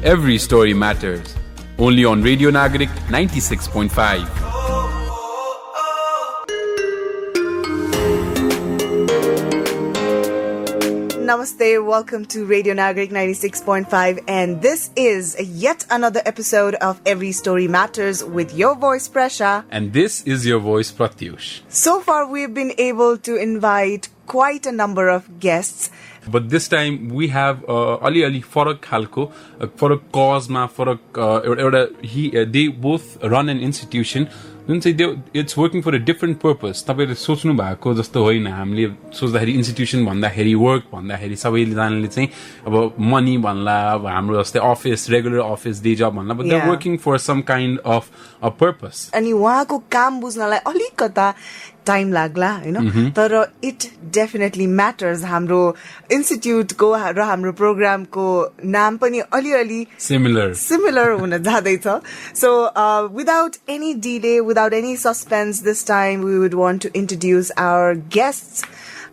Every story matters. Only on Radio Nagarik 96.5. Namaste, welcome to Radio Nagarik 96.5, and this is yet another episode of Every Story Matters with your voice Presa. And this is your voice Pratyush. So far we've been able to invite quite a number of guests. But this time we have ali farak khalko farak cause ma farak they both run an institution. It's working for a different purpose. तपाईले सोच्नु भएको जस्तो होइन. हामीले सोच्दाखेरि institution भन्दाखेरि work भन्दाखेरि सबैजनाले चाहिँ अब मनी भन्ला, अब हाम्रो जस्तै अफिस रेगुलर अफिस डे जब भन्ला, but they're working for some kind of a purpose. अनि उहाँको काम बुझ्नलाई अलिकता टाइम लाग्ला हैन, तर इट डेफिनेटली म्याटर्स. हाम्रो इन्स्टिट्युटको र हाम्रो प्रोग्रामको नाम पनि अलिअलि सिमिलर हुन जाँदैछ. So without any delay, without any suspense, this time we would want to introduce our guests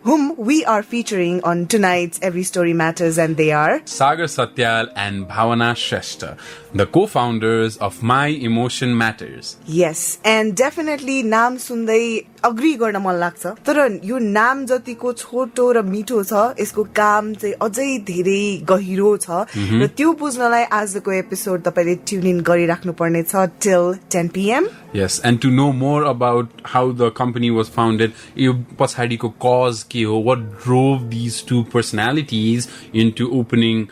whom we are featuring on tonight's Every Story Matters, and they are Sagar Satyal and Bhawana Shrestha, the co-founders of My Emotion Matters. Yes, and definitely नाम सुन्दै agree गर्न मन लाग्छ, तर यो नाम जतिको छोटो र मिठो छ, यसको काम चाहिँ अझै धेरै गहिरो छ, र त्यो बुझ्नलाई आजको एपिसोड तपाईले ट्युन इन गरिराख्नु पर्ने छ till 10 PM. Yes, and to know more about how the company was founded, यो पछाडिको cause के हो, what drove these two personalities into opening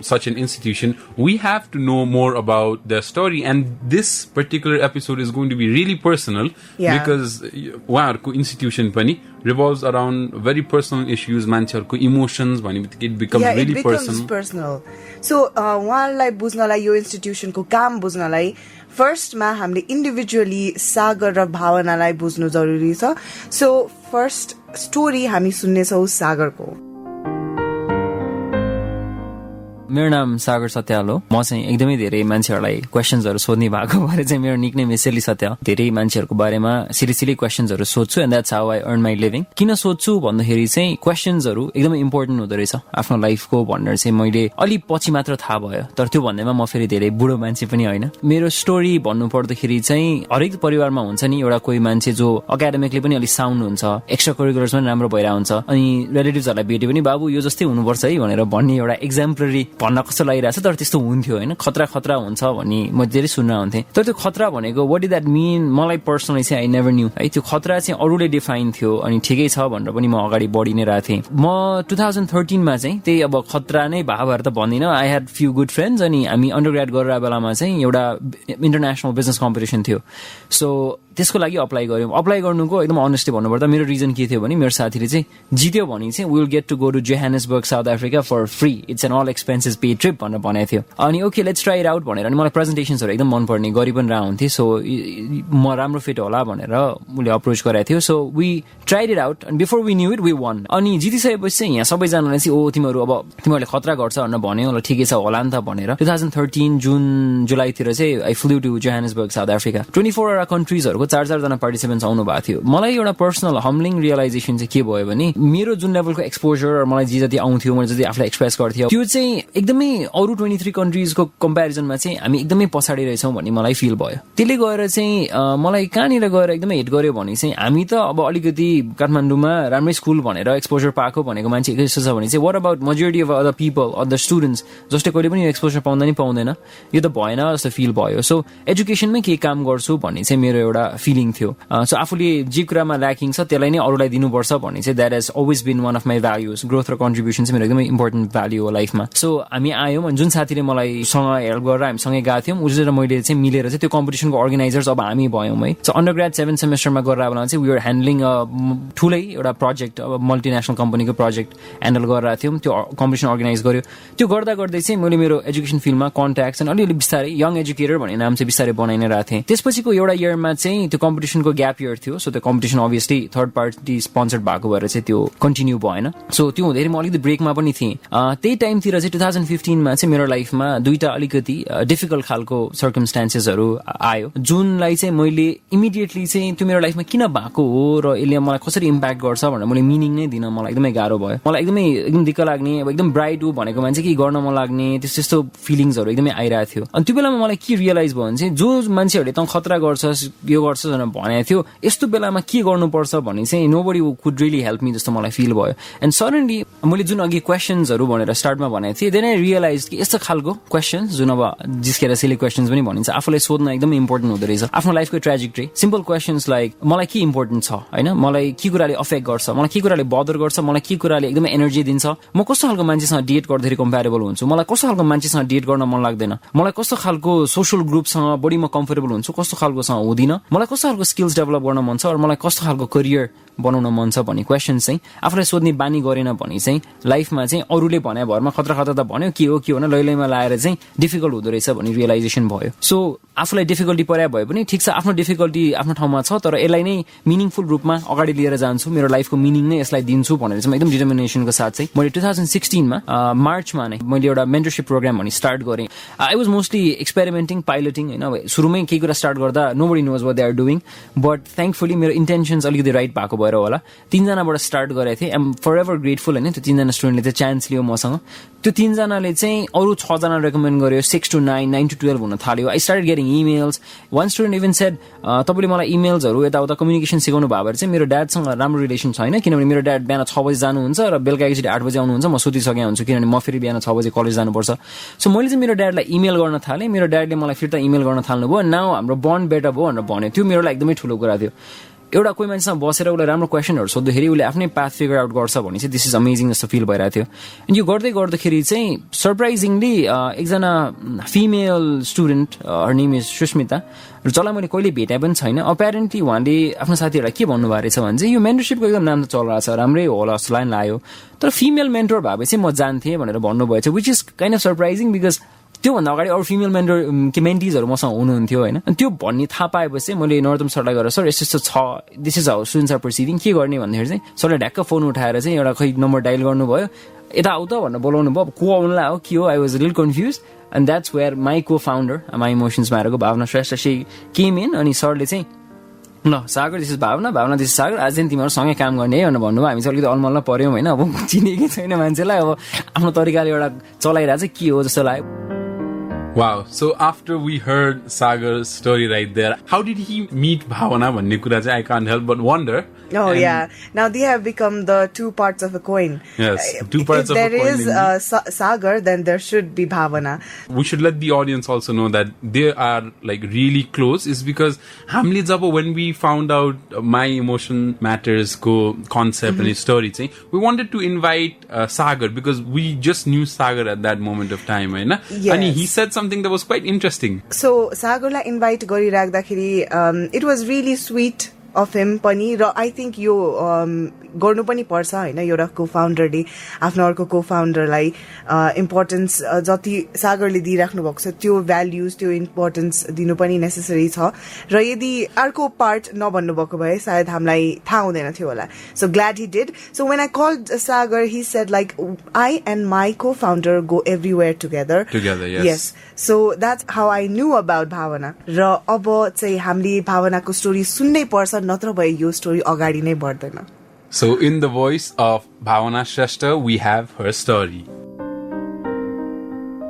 such an institution, we have to know more about their story. And this particular episode is going to be really personal, because उहाँहरुको institution पनि revolves around very personal issues. मान्छेहरुको emotions भनेपछि it becomes really personal. So उहाँलाई बुझ्नलाई, यो इन्स्टिट्युसनको काम बुझ्नलाई फर्स्टमा हामीले individually सागर र भावनालाई बुझ्नु जरुरी छ. सो फर्स्ट स्टोरी हामी सुन्नेछौँ सागरको. मेरो नाम सागर सत्याल हो. म चाहिँ एकदमै धेरै मान्छेहरूलाई क्वेशन्सहरू सोध्ने भएको भएर चाहिँ मेरो निकनेम सिली सत्याल. धेरै मान्छेहरूको बारेमा सिली क्वेशन्सहरू सोध्छु, and that's how I earn my living. किन सोध्छु भन्दाखेरि चाहिँ क्वेशन्सहरू एकदमै इम्पोर्टेन्ट हुँदो रहेछ आफ्नो लाइफको भनेर चाहिँ मैले अलि पछि मात्र थाहा भयो. तर त्यो भन्दैमा म फेरि धेरै बुढो मान्छे पनि होइन. मेरो स्टोरी भन्नु पर्दाखेरि चाहिँ हरेक परिवारमा हुन्छ नि एउटा कोही मान्छे जो एकाडेमिकली पनि अलिक साउन्ड हुन्छ, एक्स्ट्रा करिकुलर्स पनि राम्रो भइरहेको हुन्छ, अनि रिलेटिभ्सहरूलाई भेट्यो पनि बाबु यो जस्तै हुनुपर्छ है भनेर भन्ने एउटा एक्जाम्पलरी भन्न कस्तो लागिरहेछ. तर त्यस्तो हुन्थ्यो होइन, खतरा हुन्छ भन्ने म धेरै सुन्न हुन्थेँ. तर त्यो खतरा भनेको वाट इज द्याट मिन, मलाई पर्सनली चाहिँ आई नेभर न्यू है. त्यो खतरा चाहिँ अरूले डिफाइन थियो, अनि ठिकै छ भनेर पनि म अगाडि बढी नै रहेको थिएँ. म 2013 मा चाहिँ त्यही अब खतरा नै भएर त भन्दिनँ. I had few good friends, अनि हामी अन्डरग्रेड गरेर बेलामा चाहिँ एउटा इन्टरनेसनल बिजनेस कम्पिटिसन थियो. सो त्यसको लागि अप्लाई गर्यौँ. अप्लाई गर्नुको एकदम अनेस्टली भन्नुपर्दा मेरो रिजन के थियो भने मेरो साथीले चाहिँ जित्यो भने चाहिँ will get to go to Johannesburg South Africa for free, it's an all expenses pay trip भनेर भनेको थियो. अनि okay let's try it out भनेर, अनि मलाई प्रेजेन्टेसन्सहरू एकदम मनपर्ने, गरी पनि रह हुन्थेँ. सो म राम्रो फिट होला भनेर उसले अप्रोच गराएको थियो. So we tried it out, and before we knew it we won. अनि जितिसकेपछि चाहिँ यहाँ सबैजनाले चाहिँ तिमीहरूले खतरा गर्छ भनेर भन्यो. ल ठिकै छ होला नि त भनेर 2013 जुलाईतिर चाहिँ I flew to Johannesburg South Africa. 24 वटा कन्ट्रिजहरूको 4 जना पार्टिसिपेन्ट्स आउनु भएको थियो. मलाई एउटा पर्सनल हम्बलिङ रियलाइजेसन चाहिँ के भयो भने मेरो जुन लेभलको एक्सपोजर मलाई जे जति आउँथ्यो, मैले जति आफूलाई एक्सप्रेस गर्थ्यो, त्यो चाहिँ एकदमै अरू 23 कन्ट्रिजको कम्पेरिजनमा चाहिँ हामी एकदमै पछाडि रहेछौँ भन्ने मलाई फिल भयो. त्यसले गएर चाहिँ मलाई कहाँनिर गएर एकदमै हिट गर्यो भने चाहिँ हामी त अब अलिकति काठमाडौँमा राम्रै स्कुल भनेर एक्सपोजर पाएको भनेको मान्छे यस्तो छ भने चाहिँ what about majority of other people, other students जसले कहिले पनि एक्सपोजर पाउँदैन, यो त भएन जस्तो फिल भयो. सो एजुकेसनमै केही काम गर्छु भन्ने चाहिँ मेरो एउटा फिलिङ थियो. सो आफूले जे कुरामा ल्याकिङ छ त्यसलाई नै अरूलाई दिनुपर्छ भन्ने चाहिँ that has always been one of my values. Growth र कन्ट्रिब्युसन चाहिँ मेरो एकदमै इम्पोर्टेन्ट भ्याल्यु हो लाइफमा. सो हामी आयौँ, अनि जुन साथीले मलाई सँग हेल्प गरेर हामीसँगै गएको थियौँ, उसले र मैले चाहिँ मिलेर चाहिँ त्यो कम्पिटिसनको अर्गनाइजर्स अब हामी भयौँ है. सो अन्डरग्रेड 7th सेमेस्टरमा गरेर बेलामा चाहिँ वी आर ह्यान्डलिङ ठुलै एउटा प्रोजेक्ट, अब मल्टिनेसनल कम्पनीको प्रोजेक्ट ह्यान्डल गरेर थियौँ. त्यो कम्पिटिसन अर्गनाइज गर्यो. त्यो गर्दै चाहिँ मैले मेरो एजुकेसन फिल्डमा कन्ट्याक्ट्स अनि अलिअलि बिस्तारै यङ एजुकेटर भन्ने नाम चाहिँ बिस्तारै बनाइ नै रहेको थिएँ. त्यसपछिको एउटा इयरमा चाहिँ चाहिँ त्यो कम्पिटिसनको ग्याप इयर थियो सो त्यो competition obviously third party sponsored भएको भएर चाहिँ त्यो कन्टिन्यू भएन सो त्यो हुँदाखेरि म अलिकति ब्रेकमा पनि थिएँ त्यही टाइमतिर चाहिँ 2015मा चाहिँ मेरो लाइफमा दुईटा अलिकति डिफिकल्ट खालको सर्कमस्टान्सेसहरू आयो जुनलाई चाहिँ मैले इमिडिएटली चाहिँ त्यो मेरो लाइफमा किन भएको हो र यसले मलाई कसरी इम्प्याक्ट गर्छ भनेर मैले मिनिङ नै दिन मलाई एकदमै गाह्रो भयो मलाई एकदम दिक्क लाग्ने अब एकदम ब्राइट हो भनेको मान्छे के गर्न मन लाग्ने त्यस्तो फिलिङ्सहरू एकदमै आइरहेको थियो अनि त्यो बेलामा मलाई के रियलाइज भयो भने चाहिँ जो मान्छेहरूले त खतरा गर्छस् यो गर्छस् भनेर भनेको थियो यस्तो बेलामा के गर्नुपर्छ भने चाहिँ nobody could really help me जस्तो मलाई फिल भयो एन्ड सडनली मैले जुन अघि क्वेसन्सहरू भनेर स्टार्टमा भनेको थिएँ देन आई रियलाइज कि यस्तो खालको क्वेसन्स जुन अब जिस्केर सिली क्वेसन्स पनि भनिन्छ आफूलाई सोध्न एकदमै इम्पोर्टेन्ट हुँदो रहेछ आफ्नो लाइफको ट्रेजेक्ट्री सिम्पल क्वेसन्स लाइक मलाई के इम्पोर्टेन्ट छ होइन मलाई के कुराले अफेक्ट गर्छ मलाई के कुराले बदर गर्छ मलाई के कुराले एकदमै एनर्जी दिन्छ म कस्तो खालको मान्छेसँग डेट गर्दाखेरि कम्प्यारेबल हुन्छु मलाई कस्तो खालको मान्छेसँग डेट गर्न मन लाग्दैन मलाई कस्तो खालको सोशल ग्रुपसँग बढी म कम्फर्टेबल हुन्छु कस्तो खालकोसँग हुँदिन मलाई कस्तो खालको स्किल्स डेभलप गर्न मन छ र मलाई कस्तो खालको करियर बनाउन मन छ भन्ने क्वेसन चाहिँ आफूलाई सोध्ने बानी गरेन भने चाहिँ लाइफमा चाहिँ अरूले भने भरमा खतरा खतरा त भन्यो के हो भने लैलैमा लाएर चाहिँ डिफिकल्ट हुँदो रहेछ भन्ने रियलाइजेसन भयो सो आफूलाई डिफिकल्टी पर्या भए पनि ठिक छ आफ्नो डिफिकल्टी आफ्नो ठाउँमा छ तर यसलाई नै मिनिङफुल रूपमा अगाडि लिएर जान्छु मेरो लाइफको मिनिङ नै यसलाई दिन्छु भनेर चाहिँ एकदम डिटर्मिनेसनको साथ चाहिँ मैले 2016मा मार्चमा नै मैले एउटा मेन्टरसिप प्रोग्राम भन्ने स्टार्ट गरेँ I was mostly experimenting piloting होइन अब सुरुमै केही कुरा स्टार्ट गर्दा nobody knows what they are doing but thankfully मेरो इन्टेन्सन्स अलिकति राइट भएको भएर होला 3जनाबाट स्टार्ट गरेको थिएँ एम फर एभर ग्रेटफुल होइन त्यो 3जना स्टुडेन्टले चाहिँ चान्स लियो मसँग त्यो 3जनाले चाहिँ अरू 6जना रेकमेन्ड गर्यो 6 to 9 9 to 12 हुन थाल्यो I started getting emails one student even shed तपाईँले मलाई इमेल्सहरू यताउता कम्युनिकेसन सिकाउनु भयो भने चाहिँ मेरो ड्याडसँग राम्रो रिलेसन छैन किनभने मेरो ड्याड बिहान 6 बजी जानुहुन्छ र बेलुका एकचोटि 8 बजी आउनुहुन्छ म सुतिसकेको हुन्छु किनभने म फेरि बिहान 6 बजी कलेज जानुपर्छ सो मैले चाहिँ मेरो ड्याडलाई इमेल गर्न थालेँ मेरो ड्याडले मलाई फिर्ता इमेल गर्न थाल्नुभयो नाउ हाम्रो बन्ड बेटर भयो भनेर भन्यो त्यो मेरो लागि एकदमै ठुलो कुरा थियो एउटा कोही मान्छेसँग बसेर उसलाई राम्रो क्वेसनहरू सोद्धाखेरि उसले आफ्नै पाथ फिगर आउट गर्छ भने चाहिँ दिस इज अमेजिङ जस्तो फिल भइरहेको थियो अनि यो गर्दै गर्दाखेरि चाहिँ सरप्राइजिङली एकजना female student her name is Susmita र जसलाई मैले कहिले भेटाए पनि छैन अप्यारेन्टली उहाँले आफ्नो साथीहरूलाई के भन्नुभएको रहेछ भने चाहिँ यो मेन्टरसिपको एकदम नाम त चलिरहेको छ राम्रै होला जस्तो लाइन लाग्यो तर फिमेल मेन्टर भए चाहिँ म जान्थेँ भनेर भन्नुभएछ which is kind of surprising because त्योभन्दा अगाडि अरू फिमेल मेन्टर के मेन्टिजहरू मसँग हुनुहुन्थ्यो होइन अनि त्यो भन्ने थाहा पाएपछि मैले नरोत्तम सरलाई गएर सर यस्तो छ this is how students are perceiving के गर्ने भन्दाखेरि चाहिँ सरले ढ्याक्क फोन उठाएर चाहिँ एउटा खै नम्बर डायल गर्नुभयो यता आउ त भनेर बोलाउनु भयो को आउनुलाई हो के हो I was lil confused and that's where my cofounder my इमोसन्समा आएको Bhawana Shrestha C came in अनि सरले चाहिँ ल सागर दिस इज भावना दिस इज सागर आज चाहिँ तिमीहरू सँगै काम गर्ने है भनेर भन्नुभयो हामी चाहिँ अलिकति अलमल्ल पऱ्यौँ होइन अब चिनेकै छैन मान्छेलाई अब आफ्नो तरिकाले एउटा चलाइरहेको चाहिँ के हो जस्तो लाग्यो Wow. So after we heard Sagar's story right there, how did he meet Bhavana? Vanne kura chai I can't help but wonder. Oh, yeah. Now they have become the two parts of a coin. Yes, two parts of a coin. If there is Sagar, then there should be Bhavana. We should let the audience also know that they are like really close is because hamle jab when we found out My Emotion Matters ko concept and his story chai we wanted to invite Sagar because we just knew Sagar at that moment of time, right? Yes. And he said something that was quite interesting. So Sagarलाई invite गरिराख्दाखेरि it was really sweet of him पनि र I think यो गर्नु पनि पर्छ हैन एउटा को-फाउन्डरले आफ्नो अर्को को-फाउन्डरलाई इम्पोर्टेन्स जति सागरले दिइराख्नु भएको छ त्यो भ्याल्युज त्यो इम्पोर्टेन्स दिनु पनि नेसेसरी छ र यदि अर्को पार्ट नभन्नु भएको भए सायद हामीलाई थाहा हुँदैन थियो होला so glad he did so when I called Sagar he said like I and my co-founder go everywhere together yes so that's how I knew about भावना र अब चाहिँ हामीले भावनाको स्टोरी सुन्नै पर्छ नत्र भए यो स्टोरी अगाडि नै बढ्दैन So in the voice of Bhawana Shrestha, we have her story.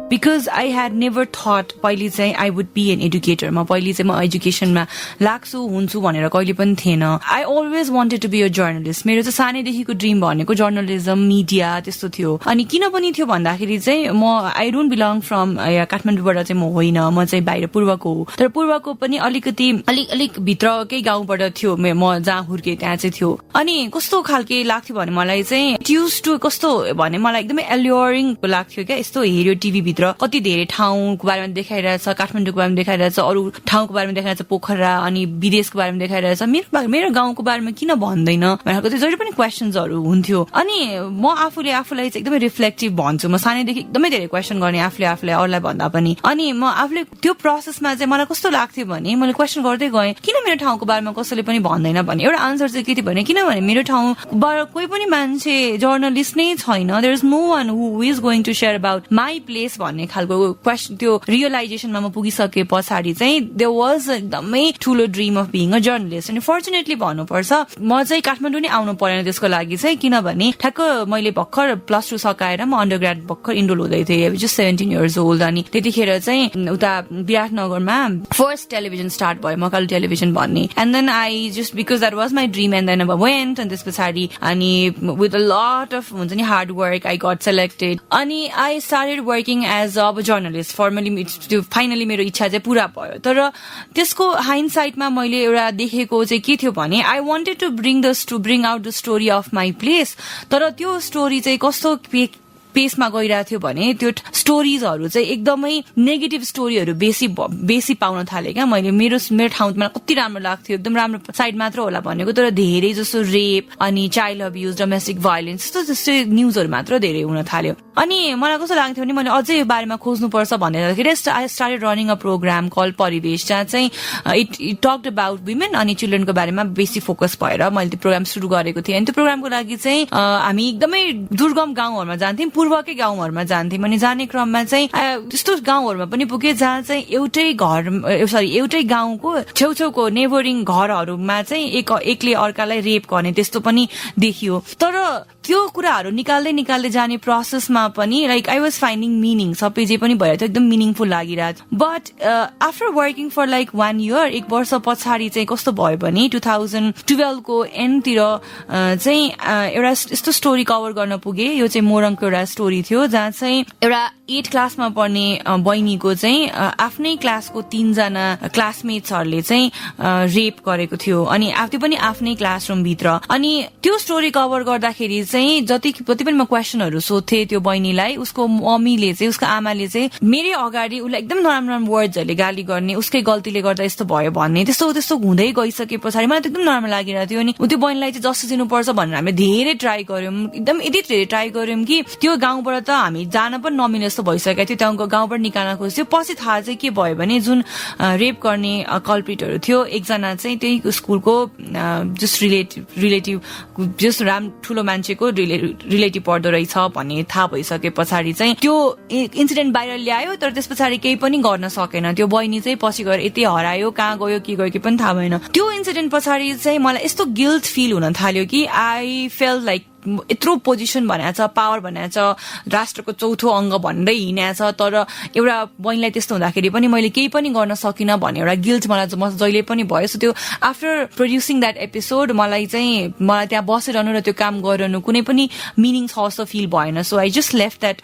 Because I had never thought पहिले चाहिँ I would be an educator. म पहिले चाहिँ म एजुकेसनमा लाग्छु हुन्छु भनेर कहिले पनि थिएन. I always wanted to be a journalist. मेरो चाहिँ सानैदेखिको ड्रिम भनेको जर्नलिजम मिडिया त्यस्तो थियो. अनि किन पनि थियो भन्दाखेरि चाहिँ म I don't belong from काठमाडौँबाट चाहिँ म होइन म चाहिँ बाहिर पूर्वको हो. तर पूर्वको पनि अलिकति अलिक भित्रकै गाउँबाट थियो म जहाँ हुर्के त्यहाँ चाहिँ थियो. अनि कस्तो खालके लाग्थ्यो भने मलाई चाहिँ ट्युज टु कस्तो भने मलाई एकदमै एल्योरिङ लाग्थ्यो क्या यस्तो हेऱ्यो टिभी भित्र कति धेरै ठाउँको बारेमा देखाइरहेछ, काठमाडौँको बारेमा देखाइरहेछ, अरू ठाउँको बारेमा देखाइरहेछ, पोखरा अनि विदेशको बारेमा देखाइरहेछ, मेरो गाउँको बारेमा किन भन्दैन भनेर जहिले पनि क्वेसन्सहरू हुन्थ्यो। अनि म आफूलाई चाहिँ एकदमै रिफ्लेक्टिभ भन्छु, म सानैदेखि एकदमै धेरै क्वेसन गर्ने आफूलाई अरूलाई भन्दा पनि। अनि म आफूले त्यो प्रोसेसमा चाहिँ मलाई कस्तो लाग्थ्यो भने मैले क्वेसन गर्दै गएँ किन मेरो ठाउँको बारेमा कसैले पनि भन्दैन भन्ने एउटा आन्सर चाहिँ के थियो भने किनभने मेरो ठाउँबाट कोही पनि मान्छे जर्नलिस्ट नै छैन, there is no one who is going to share about my place भन्ने खालको क्वेसन त्यो रियलाइजेसनमा म पुगिसके पछाडि चाहिँ देयर वाज एकदमै ठुलो dream of being a journalist. अनि फर्चुनेटली भन्नुपर्छ म चाहिँ काठमाडौँ नै आउनु परेन त्यसको लागि चाहिँ, किनभने ठ्याक्क मैले भर्खर +2 सकाएर म अन्डरग्रेड भर्खर इनरोल हुँदै थिएँ, जस्ट 17 years old। अनि त्यतिखेर चाहिँ उता विराटनगरमा फर्स्ट टेलिभिजन स्टार्ट भयो, मकालु टेलिभिजन भन्ने। And then I just because that was my dream and then अब वेन्ट। अनि त्यस पछाडि अनि विथ अ लट अफ हुन्छ नि hard work I got selected अनि I started working as a journalist. Formally त्यो फाइनली मेरो इच्छा चाहिँ पुरा भयो। तर त्यसको हाइन्डसाइटमा मैले एउटा देखेको चाहिँ के थियो भने I wanted to bring out the story of my place. तर त्यो स्टोरी चाहिँ कस्तो पेसमा गइरहेको थियो भने त्यो स्टोरिजहरू चाहिँ एकदमै नेगेटिभ स्टोरीहरू बेसी पाउन थाले क्या। मेरो ठाउँमा कति राम्रो लाग्थ्यो, एकदम राम्रो साइड मात्र होला भनेको, तर धेरै जस्तो रेप अनि चाइल्ड अब्युज, डोमेस्टिक भाइलेन्स त्यस्तो न्युजहरू मात्र धेरै हुन थाल्यो। अनि मलाई कस्तो लाग्थ्यो भने मैले अझै यो बारेमा खोज्नुपर्छ भनेर I started running a program call Pariwesh, जहाँ चाहिँ इट टक्ड अबाउट वुमेन अनि चिल्ड्रेनको बारेमा बेसी फोकस भएर मैले त्यो प्रोग्राम सुरु गरेको थिएँ। अनि त्यो प्रोग्रामको लागि चाहिँ हामी एकदमै दुर्गम गाउँहरूमा जान्थ्यौँ, पूर्वकै गाउँहरूमा जान्थ्यौँ। अनि जाने क्रममा चाहिँ त्यस्तो गाउँहरूमा पनि पुगे जहाँ चाहिँ एउटै गाउँको छेउछेउको नेबरिङ घरहरूमा चाहिँ एकले अर्कालाई रेप गर्ने त्यस्तो पनि देखियो। तर त्यो कुराहरू निकाल्दै जाने प्रोसेसमा पनि like I was finding meaning, सबै जे पनि भइरहेको थियो एकदम मिनिङफुल लागिरहेको। But after working for like 1 year, 1 वर्ष पछाडि चाहिँ कस्तो भयो भने 2012 को एन्डतिर चाहिँ एउटा यस्तो स्टोरी कभर गर्न पुगे। यो चाहिँ मोरङको एउटा स्टोरी थियो जहाँ चाहिँ एउटा 8 क्लासमा पढ्ने बहिनीको चाहिँ आफ्नै क्लासको 3 जना क्लासमेट्सहरूले चाहिँ रेप गरेको थियो। अनि त्यो पनि आफ्नै क्लासरुम भित्र। अनि त्यो स्टोरी कभर गर्दाखेरि चाहिँ जति पनि म क्वेसनहरू सोध्थे त्यो बहिनीलाई, उसको मम्मीले चाहिँ उसको आमाले चाहिँ मेरै अगाडि उसलाई एकदम नराम्रो वर्ड्सहरूले गाली गर्ने, उसकै गल्तीले गर्दा यस्तो भयो भन्ने, त्यस्तो हुँदै गइसके पछाडि मलाई एकदम नराम्रो लागिरहेको थियो। अनि त्यो बहिनीलाई चाहिँ जस्तो दिनुपर्छ भनेर हामीले धेरै ट्राई गर्यौँ, एकदम यति धेरै ट्राई गर्यौँ कि त्यो गाउँबाट त हामी जान पनि नमिल्ने जस्तो भइसकेको थियो, त्यो गाउँबाट निकाल्न खोज्थ्यो। पछि थाहा चाहिँ के भयो भने जुन रेप गर्ने कल्प्रिटहरू थियो एकजना चाहिँ त्यही स्कुलको जस्ट रिलेटिभ जस्ट ठुलो मान्छेको रिलेटिभ पर्दो रहेछ भन्ने थाहा भइसके पछाडि चाहिँ त्यो इन्सिडेन्ट बाहिर ल्यायो। तर त्यस पछाडि केही पनि गर्न सकेन, त्यो बहिनी चाहिँ पछि गएर यति हरायो, कहाँ गयो के गयो के पनि थाहा भएन। त्यो इन्सिडेन्ट पछाडि चाहिँ मलाई यस्तो गिल्ट फिल हुन थाल्यो कि आई फेल लाइक यत्रो पोजिसन भनेको छ, पावर भनेको छ, राष्ट्रको चौथो अङ्ग भन्दै हिँडेको छ, तर एउटा बहिनीलाई त्यस्तो हुँदाखेरि पनि मैले केही पनि गर्न सकिनँ भन्ने एउटा गिल्ट मलाई जहिले पनि भयो। सो त्यो आफ्टर प्रोड्युसिङ द्याट एपिसोड मलाई त्यहाँ बसिरहनु र त्यो काम गरिरहनु कुनै पनि मिनिङ छ जस्तो फिल भएन। So I just left that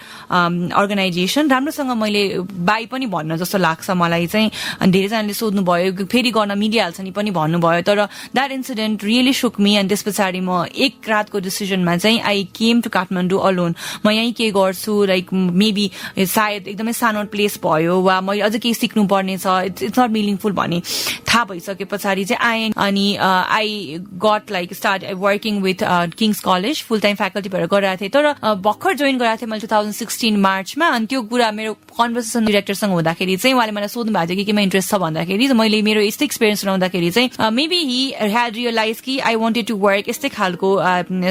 organization. राम्रोसँग मैले बाई पनि भन्न जस्तो लाग्छ मलाई चाहिँ। अनि धेरैजनाले सोध्नु भयो फेरि गर्न मिलिहाल्छ नि पनि भन्नुभयो, तर that incident really suck me. अनि त्यस पछाडि म एक रातको डिसिजनमा चाहिँ I came to Kathmandu alone. म यहीँ के गर्छु, लाइक मेबी सायद एकदमै सानो प्लेस भयो वा मैले अझ केही सिक्नु पर्ने छ, इट्स नट मिनिङफुल भन्ने थाहा भइसके पछाडि चाहिँ आएँ। अनि I got like start working with Kings college full time faculty भएर गरिरहेको थिएँ। तर भर्खर जोइन गरेको थिएँ मैले 2016 मार्चमा। अनि त्यो कुरा मेरो कन्भर्सेसन डिरेक्टरसँग हुँदाखेरि चाहिँ उहाँले मलाई सोध्नु भएको थियो कि केमा इन्ट्रेस्ट छ भन्दाखेरि मैले मेरो यस्तै एक्सपिरियन्स सुनाउँदाखेरि चाहिँ मेबी हि ह्याड रियलाइज कि आई वान्टेड टु वर्क यस्तै खालको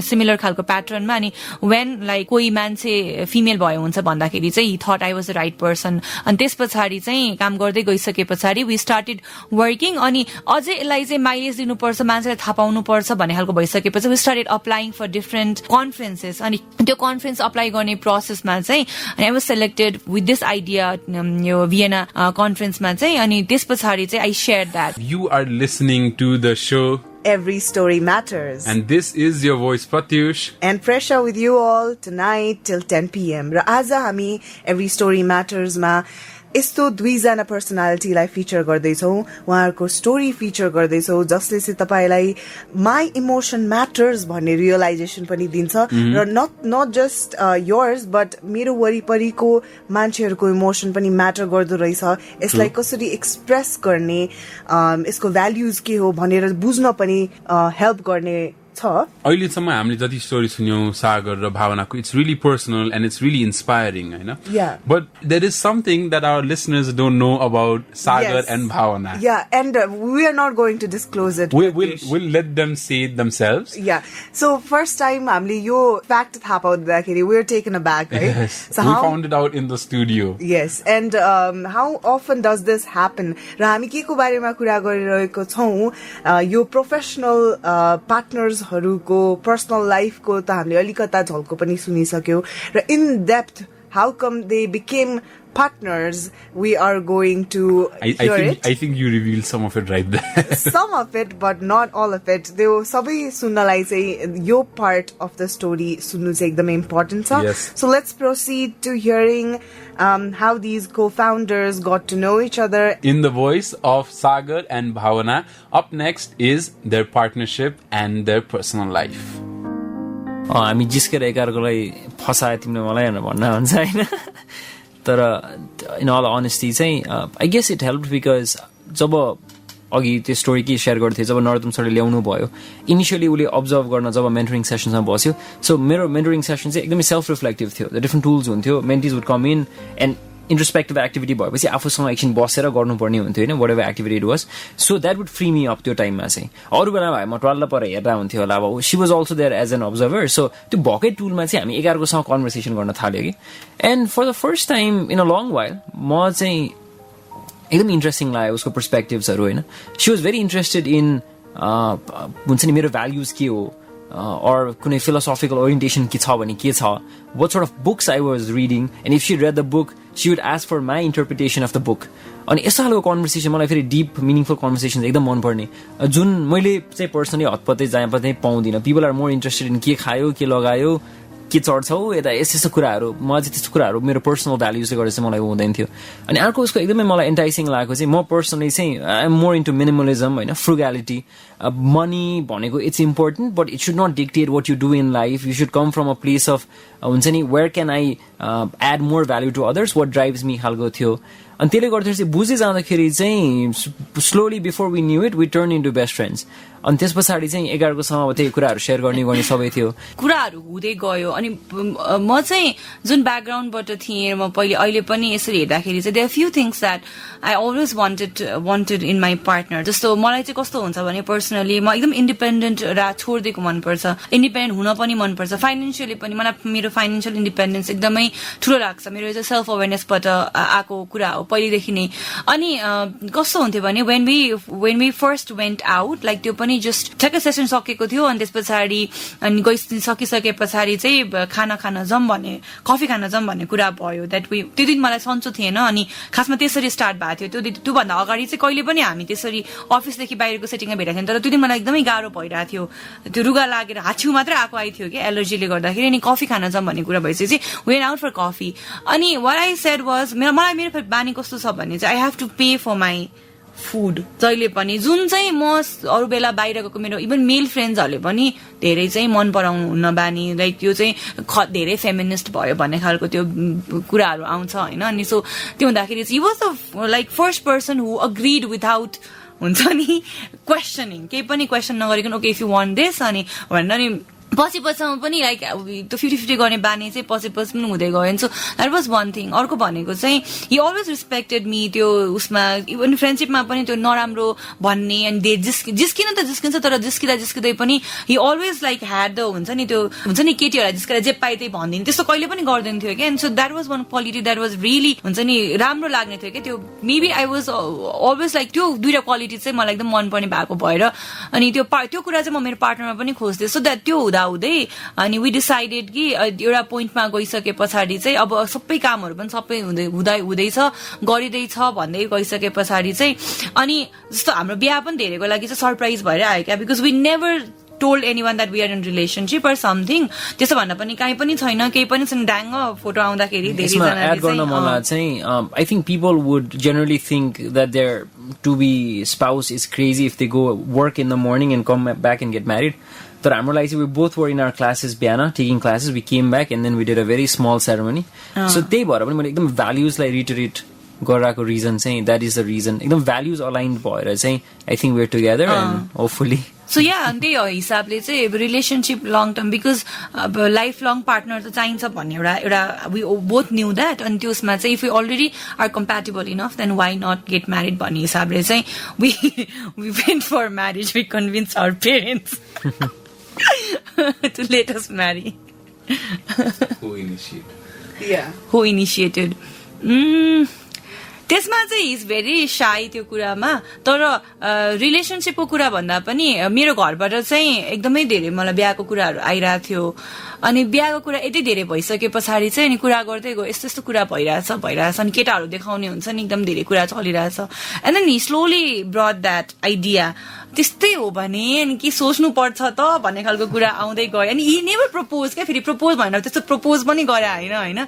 सिमिलर खालको प्याटर्नमा। अनि वेन लाइक कोही मान्छे फिमेल भयो हुन्छ भन्दाखेरि चाहिँ he thought I was the right person. अनि त्यस पछाडि चाहिँ काम गर्दै गइसके पछाडि वी स्टार्टेड वर्किङ। अनि अझै यसलाई चाहिँ माइलेज दिनुपर्छ, मान्छेलाई थाहा पाउनुपर्छ भन्ने खालको भइसकेपछि we started applying for different conferences. अनि त्यो कन्फरेन्स अप्लाई गर्ने प्रोसेसमा चाहिँ I was selected with this idea यो भियना कन्फरेन्समा चाहिँ। अनि त्यस पछाडि चाहिँ I share that. You are listening to the show Every Story Matters. And this is your voice Pratyush And Presa with you all tonight till 10 PM. र आज हामी Every Story Matters मा यस्तो दुईजना पर्सनालिटीलाई फिचर गर्दैछौँ, उहाँहरूको स्टोरी फिचर गर्दैछौँ जसले चाहिँ तपाईँलाई माई इमोसन म्याटर्स भन्ने रियलाइजेसन पनि दिन्छ र नट जस्ट योर्स बट मेरो वरिपरिको मान्छेहरूको इमोसन पनि म्याटर गर्दो रहेछ, यसलाई कसरी एक्सप्रेस गर्ने, यसको भ्याल्युज के हो भनेर बुझ्न पनि हेल्प गर्ने छ। अहिलेसम्म हामीले जति स्टोरी सुन्यौं सागर र भावनाको, it's really personal and it's really inspiring हैन। But there is something that our listeners don't know about Sagar and Bhavana. And we are not going to disclose it, we'll let them say it themselves. So first time हामीले यो fact थाहा पाउँदाखेरि we were taken aback, right? Yes. So we found it out in the studio. Yes, and how often does this happen? र हामी के को बारेमा कुरा गरिरहेको छौं, यो प्रोफेसनल पार्टनर्स हरुको पर्सनल लाइफको त हामीले अलिकता झल्को पनि सुनिसक्यौ र in depth how come they became partners, we are going to hear it. I think you revealed some of it right there. Some of it, but not all of it. They sabai sunnalai चाहिँ यो part of the story सुन्नु चाहिँ एकदमै important छ. Yes. So let's proceed to hearing how these co-founders got to know each other. In the voice of Sagar and Bhavana, up next is their partnership and their personal life. हामी जिस्केर एकअर्कालाई फसाए तिमीले मलाई भनेर भन्न हुन्छ होइन, तर इन अल अनेस्टी चाहिँ I guess it help because जब अघि त्यो स्टोरी के सेयर गर्थ्यो, जब नरोत्तम सरले ल्याउनु भयो इनिसियली उसले अब्जर्भ गर्न जब मेन्टरिङ सेसनमा बस्यो, सो मेरो मेन्टरिङ सेसन चाहिँ एकदमै सेल्फ रिफ्लेक्टिभ थियो। द डिफ्रेन्ट टुल्स हुन्थ्यो, mentees would come in and introspective activity भएपछि आफूसँग एकछिन बसेर गर्नुपर्ने हुन्थ्यो होइन, whatever activity it was, so that would free me up त्यो टाइममा चाहिँ। अरू बेला भए म टल्ल पर हेर्दा हुन्थ्यो होला, अब she was also there as an observer, so त्यो भएकै टुलमा चाहिँ हामी एकाअर्कोसँग कन्भर्सेसन गर्न थाल्यो कि। And for the first time in a long while म चाहिँ एकदम इन्ट्रेस्टिङ लाग्यो उसको पर्सपेक्टिभ्सहरू होइन। She was very interested in हुन्छ नि मेरो भ्याल्युज के हो, or कुनै philosophical orientation के छ भने के छ, what sort of books I was reading, and if she read the book she would ask for my interpretation of the book. अनि यस्तो खालको कन्भर्सेसन मलाई फेरि डिप मिनिङफुल कन्भर्सेसन एकदम मनपर्ने, जुन मैले चाहिँ पर्सनली हतपतै जहाँ पनि पाउँदिनँ। People are more interested in के खायो, के लगायो, के चढ्छौ, यता यस्तो कुराहरू। म चाहिँ त्यस्तो कुराहरू मेरो पर्सनल भ्याल्युजले गर्दा चाहिँ मलाई हुँदैन थियो। अनि अर्को उसको एकदमै मलाई एन्टाइसिङ लागेको चाहिँ म पर्सनली चाहिँ I am more into minimalism होइन, फ्रुगालिटी। मनी भनेको it's important but it should not dictate what you do in life, you should come from a place of हुन्छ नि where can I add more value to others, what drives me खालको थियो। अनि त्यसले गर्दाखेरि चाहिँ बुझे जाँदाखेरि चाहिँ slowly before we knew it we turn into best friends. अनि त्यस पछाडि चाहिँ एकाअर्कोसँग त्यही कुराहरू सेयर गर्ने सबै थियो, कुराहरू हुँदै गयो। अनि म चाहिँ जुन ब्याकग्राउन्डबाट थिएँ, म पहिले अहिले पनि यसरी हेर्दाखेरि चाहिँ there few things that I always wanted in my partner. जस्तो मलाई चाहिँ कस्तो हुन्छ भने पर्सनली म एकदम इन्डिपेन्डेन्ट छोडिदिएको मनपर्छ, इन्डिपेन्डेन्ट हुन पनि मनपर्छ, फाइनेन्सियली पनि। मलाई मेरो फाइनेन्सियल इन्डिपेन्डेन्स एकदमै ठुलो लाग्छ, मेरो चाहिँ सेल्फ अवेरनेसबाट आएको कुरा हो पहिलेदेखि नै। अनि कस्तो हुन्थ्यो भने when we first went out, like त्यो पनि जस्ट ठ्याक्कै सेसन सकेको थियो, अनि त्यस पछाडि अनि सकिसके पछाडि चाहिँ खाना खान जाऊँ भने, कफी खान जाऊँ भन्ने कुरा भयो। द्याट त्यो दिन मलाई सन्चो थिएन, अनि खासमा त्यसरी स्टार्ट भएको थियो। त्योभन्दा अगाडि चाहिँ कहिले पनि हामी त्यसरी अफिसदेखि बाहिरको सेटिङमा भेटेको थियौँ, तर त्यो दिन मलाई एकदमै गाह्रो भइरहेको थियो। त्यो रुगा लागेर हाछिउ मात्रै आइथ्यो कि एलर्जीले गर्दाखेरि। अनि कफी खान जाऊँ भन्ने कुरा भएपछि चाहिँ वेन आउट फर कफी। अनि वाट आई सेड वाज मलाई मेरो बानी कस्तो छ भने चाहिँ I have to pay for my food जहिले पनि, जुन चाहिँ म अरू बेला बाहिर गएको मेरो इभन मेल फ्रेन्ड्सहरूले पनि धेरै चाहिँ मन पराउनु हुन्न बानी, लाइक त्यो चाहिँ धेरै फेमिनिस्ट भयो भन्ने खालको त्यो कुराहरू आउँछ होइन। अनि सो त्यो हुँदाखेरि चाहिँ he was the like first person who agreed without हुन्छ नि क्वेसनिङ, केही पनि क्वेसन नगरिकन okay if you want this अनि भनेर नि पछि पछिसम्म पनि लाइक त्यो 50-50 गर्ने बानी चाहिँ पछि पनि हुँदै गयो। So that was one thing. अर्को भनेको चाहिँ हि अलवेज रिस्पेक्टेड मी, त्यो उसमा इभन फ्रेन्डसिपमा पनि त्यो नराम्रो भन्ने अनि जिस्किन त जिस्किन्छ, तर जिस्किँदै पनि he always like had the हुन्छ नि त्यो हुन्छ नि केटीहरूलाई जिस्केर जे पाए त्यही भनिदिने, त्यस्तो कहिले पनि गर्दैन थियो क्या। And so that was one quality that was really हुन्छ नि राम्रो लाग्ने थियो क्या। त्यो maybe I was always like त्यो दुईटा क्वालिटी चाहिँ मलाई एकदम मनपर्ने भएको भएर अनि त्यो कुरा चाहिँ म मेरो पार्टनरमा पनि खोज्थेँ। सो द्याट त्यो हुँदै अनि वी डिसाइडेड कि एउटा पोइन्टमा गइसके पछाडि चाहिँ अब सबै कामहरू पनि सबै हुँदैछ गरिँदैछ भन्दै गइसके पछाडि चाहिँ अनि जस्तो हाम्रो बिहा पनि धेरैको लागि चाहिँ सरप्राइज भएर आयो क्या, because we never told anyone that we are in relationship or something. त्यसो भन्न पनि काहीँ पनि छैन, केही पनि छैन, ड्याङ फोटो आउँदाखेरि धेरै जनाले एड गर्न मलाई चाहिँ I think people would generally think that their to-be spouse is crazy if they go work in the morning and come back and get married. But I'm realizing we both were in our classes, Biana, taking classes. We came back and then we did a very small ceremony. So they bought the values like reiterate Gorako reason saying that is the reason. The values aligned boy, saying I think we're together and hopefully. So yeah, and they hisabले चाहिँ relationship long term because lifelong partner त चाहिन्छ भन्ने एउटा we both knew that, and त्यसमा चाहिँ if we already are compatible enough then why not get married भन्ने हिसाबले चाहिँ we went for marriage. We convinced our parents to let us marry. Who initiated? Yeah. Who initiated? त्यसमा चाहिँ is very Sai त्यो कुरामा. तर रिलेसनसिपको कुरा भन्दा पनि मेरो घरबाट चाहिँ एकदमै धेरै मलाई बिहाको कुराहरू आइरहेको थियो. अनि बिहाको कुरा यति धेरै भइसके पछाडि चाहिँ अनि कुरा गर्दै गयो, यस्तो यस्तो कुरा भइरहेछ अनि केटाहरू देखाउने हुन्छ नि एकदम धेरै कुरा चलिरहेछ. And then he slowly brought that idea. त्यस्तै हो भने अनि के सोच्नु पर्छ त भन्ने खालको कुरा आउँदै गयो. अनि हि नेभर प्रपोज क्या, फेरि प्रपोज भनेर त्यस्तो प्रपोज पनि गरे होइन.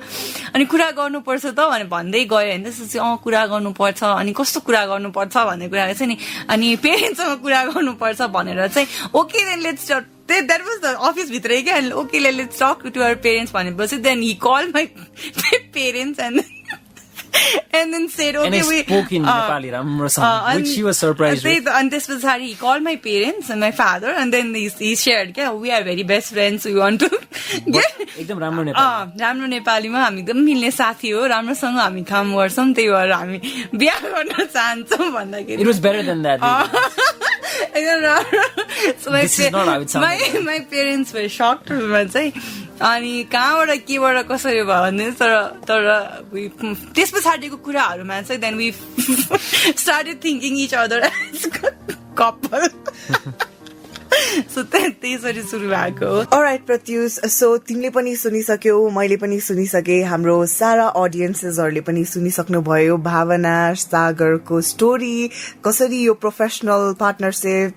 अनि कुरा गर्नुपर्छ त भनेर भन्दै गयो होइन. त्यसपछि कुरा गर्नुपर्छ अनि कस्तो कुरा गर्नुपर्छ भन्ने कुरा चाहिँ नि अनि पेरेन्ट्ससँग कुरा गर्नुपर्छ भनेर चाहिँ okay then let's that was the office भित्रै क्या. Okay, let's talk to our parents भनेपछि then he called my parents and then said okay, and we spoke in Nepali ramroसँग, which she was surprised with. And this was how he called my parents and my father and then he shared क्या we are very best friends, we want to एकदम राम्रो नेपाली राम्रो नेपालीमा हामी एकदम मिल्ने साथी हो, राम्रोसँग हामी काम गर्छौँ, त्यही भएर हामी बिहा गर्न चाहन्छौँ भन्दाखेरि it was better than that. So this is not how it sounded. my parents were shocked चाहिँ अनि कहाँबाट केबाट कसरी भयो भने तर त्यस पछाडिको कुराहरूमा चाहिँ then we started thinking each other as couple. So त्यसरी सुरु भएको. Alright Pratyush, so तिमीले पनि सुनिसक्यौ, मैले पनि सुनिसके, हाम्रो सारा अडियन्सेसहरुले पनि सुनिसक्नु भयो भावना सागरको स्टोरी, कसरी यो professional partnership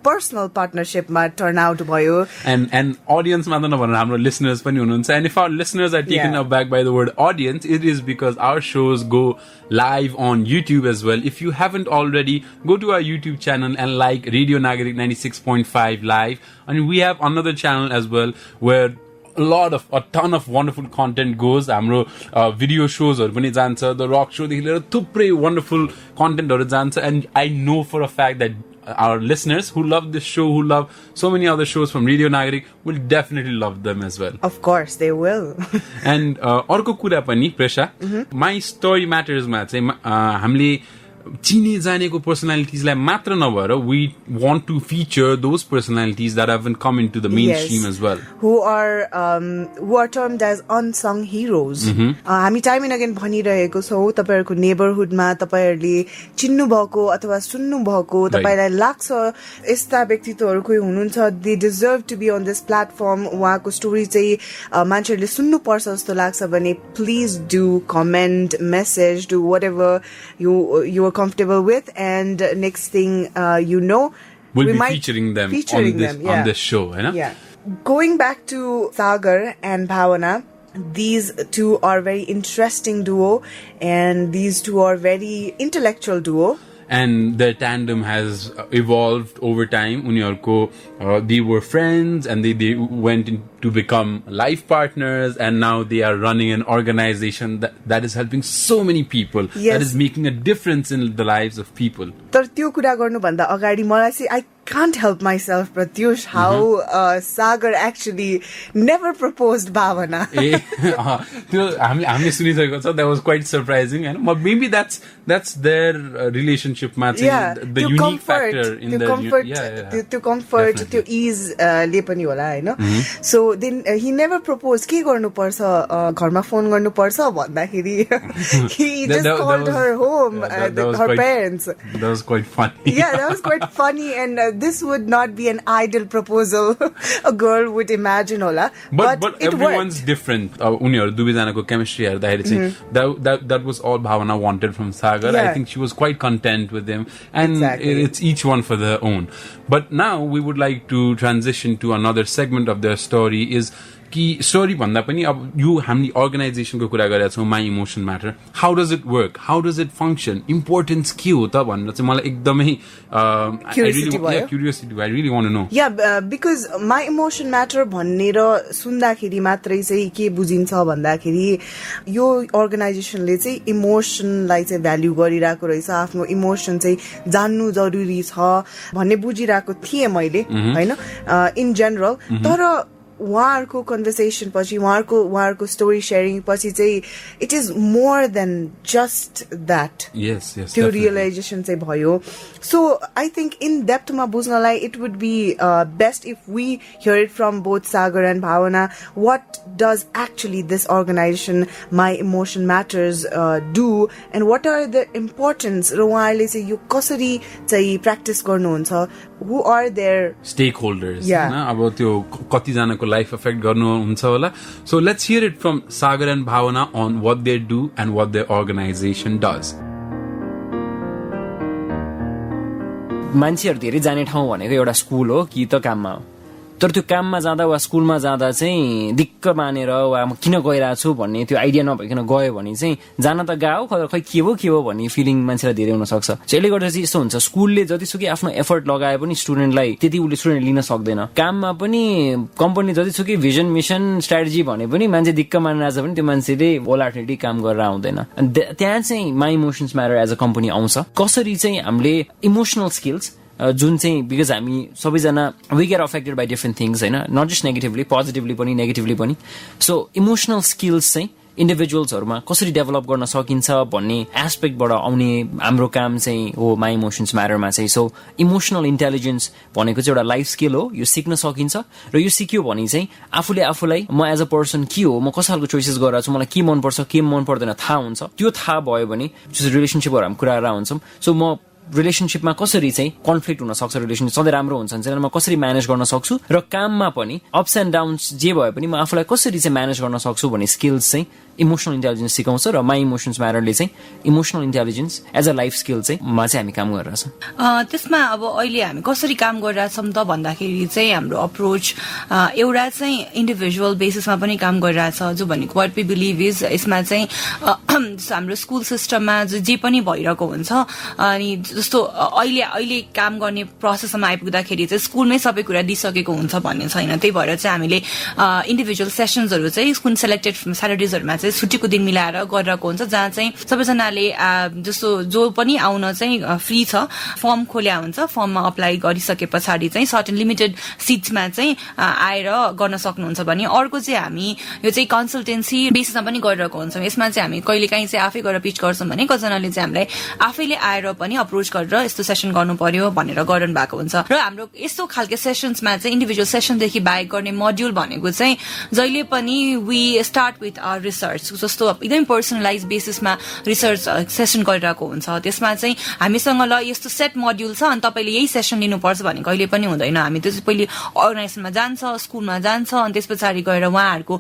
personal partnership ma turn out bhayo, and audience ma na bhanera hamro listeners pani hununcha. And if our listeners are taken aback by the word audience, it is because our shows go live on YouTube as well. If you haven't already, go to our YouTube channel and like Radio Nagarik 96.5 live, and we have another channel as well where a ton of wonderful content goes. Hamro video shows haru pani jancha, the rock show dekhi liera thuprai wonderful content haru jancha. And I know for a fact that our listeners who love this show, who love so many other shows from Radio Nagarik, will definitely love them as well. Of course, they will. And अर्को कुरा पनि Presa, My Story Matters मा चाहिँ हामीले चिने जानेको personalities लाई मात्र नभएर we want to feature those personalities that haven't come into the mainstream as well, who are termed as unsung heroes. हामी time and again भनिरहेको छौं, तपाईहरुको नेबरहुड मा तपाईहरुले चिन्नु भएको अथवा सुन्नु भएको, तपाईलाई लाग्छ यस्ता व्यक्तित्वहरु कोही हुनुहुन्छ, they deserve to be on this platform, उहाँको स्टोरी चाहिँ मान्छेहरुले सुन्नु पर्छ जस्तो लाग्छ भने please do comment, message, do whatever you are comfortable with, and next thing you know, we'll be featuring them on this show, you know? Yeah. Going back to Sagar and Bhawana, these two are very interesting duo, and these two are very intellectual duo. And their tandem has evolved over time. They were friends and they went to become life partners, and now they are running an organization that is helping so many people, that is making a difference in the lives of people. तर त्यो कुरा गर्नु भन्दा अगाडि मलाई चाहिँ I can't help myself, Pratyush, how Sagar actually never proposed Bhavana. That was quite surprising, but maybe that's their relationship matching, the unique comfort, factor in their to comfort, to ease le pani hola हैन. So then he never proposed. के गर्नु पर्छ, घरमा phone गर्नु पर्छ भन्दाखेरि he just called her home, her parents. That was quite funny. Yeah, that was quite funny, and this would not be an ideal proposal a girl would imagine होला. But it everyone's worked. different. उनीहरु दुवैजनाको chemistry हेर्दाखेरि चाहिँ that was all Bhavana wanted from Sagar. Yeah. I think she was quite content with him, and Exactly. it's each one for their own. But now we would like to transition to another segment of their story. Is कि story भन्दा पनि अब यो हामी अर्गनाइजेसनको कुरा गरेका छौँ my emotion matter. How does it work, how does it function, importance के हो त भनेर चाहिँ मलाई एकदमै curiosity I really want to know. Yeah because my emotion matter भनेर सुन्दाखेरि मात्रै चाहिँ के बुझिन्छ भन्दाखेरि यो अर्गनाइजेसनले चाहिँ इमोसनलाई चाहिँ भ्याल्यु गरिरहेको रहेछ, आफ्नो इमोसन चाहिँ जान्नु जरुरी छ भन्ने बुझिरहेको थिएँ मैले होइन इन जेनरल. तर उहाँहरूको कन्भर्सेसन पछि उहाँहरूको स्टोरी सेयरिङ पछि चाहिँ it is more than just that. त्यो रियलाइजेसन चाहिँ भयो. सो आई थिङ्क इन डेप्थमा बुझ्नलाई it would be best if we hear it from both Sagar and Bhavana. What does actually this organisation My emotion Matters do and what are the importance, र उहाँहरूले चाहिँ यो कसरी चाहिँ प्र्याक्टिस गर्नुहुन्छ, who are their stakeholders. अब त्यो कतिजनाको life affect गर्नुहुन्छ होला. So let's hear it from Sagar and Bhavana on what they do and what their organization does. मान्छेहरू धेरै जाने ठाउँ भनेको एउटा स्कुल हो कि त काममा हो. तर त्यो काममा जाँदा वा स्कुलमा जाँदा चाहिँ दिक्क मानेर वा म किन गइरहेको छु भन्ने त्यो आइडिया नभइकन गयो भने चाहिँ जान त गयो खै के हो भन्ने फिलिङ मान्छेलाई धेरै हुन सक्छ. यसले गर्दा चाहिँ यस्तो हुन्छ, स्कुलले जतिसुकै आफ्नो एफर्ट लगाए पनि स्टुडेन्टलाई त्यति उसले स्टुडेन्ट लिन सक्दैन. काममा पनि कम्पनी जतिसुकै भिजन मिसन स्ट्राटेजी भने पनि मान्छे दिक्क मानेर आज पनि त्यो मान्छेले होलहार्टेडली काम गरेर आउँदैन. त्यहाँ चाहिँ my emotions matter as a company आउँछ. कसरी चाहिँ हामीले इमोसनल स्किल्स जुन चाहिँ बिकज हामी सबैजना we get affected by different things होइन, नट जस्ट नेगेटिभली, पोजिटिभली पनि नेगेटिभली पनि. सो इमोसनल स्किल्स चाहिँ इन्डिभिजुअल्सहरूमा कसरी डेभलप गर्न सकिन्छ भन्ने एस्पेक्टबाट आउने हाम्रो काम चाहिँ हो माई इमोसन्स म्याटरमा चाहिँ. सो इमोसनल इन्टेलिजेन्स भनेको चाहिँ एउटा लाइफ स्किल हो, यो सिक्न सकिन्छ. र यो सिक्यो भने चाहिँ आफूलाई म एज अ पर्सन के हो, म कस्तो खालको चोइसेस गरेर छु, मलाई के मनपर्छ के मन पर्दैन थाहा हुन्छ. त्यो थाहा भयो भने रिलेसनसिपहरू हामी कुरा गरेर हुन्छौँ. सो म रिलेसनसिपमा कसरी चाहिँ कन्फ्लिक्ट हुन सक्छ, रिलेसनसिप सधैँ राम्रो हुन्छ भने म कसरी म्यानेज गर्न सक्छु, र काममा पनि अप्स एन्ड डाउन्स जे भए पनि म आफूलाई कसरी चाहिँ म्यानेज गर्न सक्छु भन्ने स्किल्स चाहिँ इमोसनल इन्टेलिजेन्स सिकाउँछ. र माई इमोसन्स म्याटरले चाहिँ emotional intelligence as a life skill चाहिँ हामी काम गरिरहेछौँ. त्यसमा अब अहिले हामी कसरी काम गरिरहेछौँ त भन्दाखेरि चाहिँ हाम्रो अप्रोच एउटा चाहिँ इन्डिभिजुअल बेसिसमा पनि काम गरिरहेछ, जो भनेको वाट वी बिलिभ इज यसमा चाहिँ हाम्रो स्कुल सिस्टममा जे पनि भइरहेको हुन्छ. अनि जस्तो अहिले काम गर्ने प्रोसेसमा आइपुग्दाखेरि चाहिँ स्कुलमै सबै कुरा दिइसकेको हुन्छ भन्ने छैन. त्यही भएर चाहिँ हामीले इन्डिभिजुअल सेसन्सहरू चाहिँ कुन सेलेक्टेड स्याटरडेजहरूमा चाहिँ छुट्टीको दिन मिलाएर गरिरहेको हुन्छ, जहाँ चाहिँ सबैजनाले जस्तो जो पनि आउन चाहिँ फ्री छ, फर्म खोल्या हुन्छ. फर्ममा अप्लाई गरिसके पछाडि चाहिँ सर्टेन लिमिटेड सिट्समा चाहिँ आएर गर्न सक्नुहुन्छ भने. अर्को चाहिँ हामी यो चाहिँ कन्सल्टेन्सी बेसिसमा पनि गरिरहेको हुन्छौँ. यसमा चाहिँ हामी कहिलेकाहीँ चाहिँ आफै गएर पिच गर्छौँ भने कतिजनाले चाहिँ हामीलाई आफैले आएर पनि अप्रोच गरेर यस्तो सेसन गर्नु पर्यो भनेर गर्नु भएको हुन्छ. र हाम्रो यस्तो खालके सेसन्समा चाहिँ इन्डिभिजुअल सेसनदेखि बाहेक गर्ने मोड्युल भनेको चाहिँ जहिले पनि we start with our research, जस्तो एकदमै पर्सनलाइज बेसिसमा रिसर्च सेसन गरिरहेको हुन्छ. त्यसमा चाहिँ हामीसँग ल यस्तो सेट मोड्युल छ अनि तपाईँले यही सेसन लिनुपर्छ भने कहिले पनि हुँदैन. हामी त्यो पहिले अर्गनाइजेसनमा जान्छ, स्कुलमा जान्छ, अनि त्यस पछाडि गएर उहाँहरूको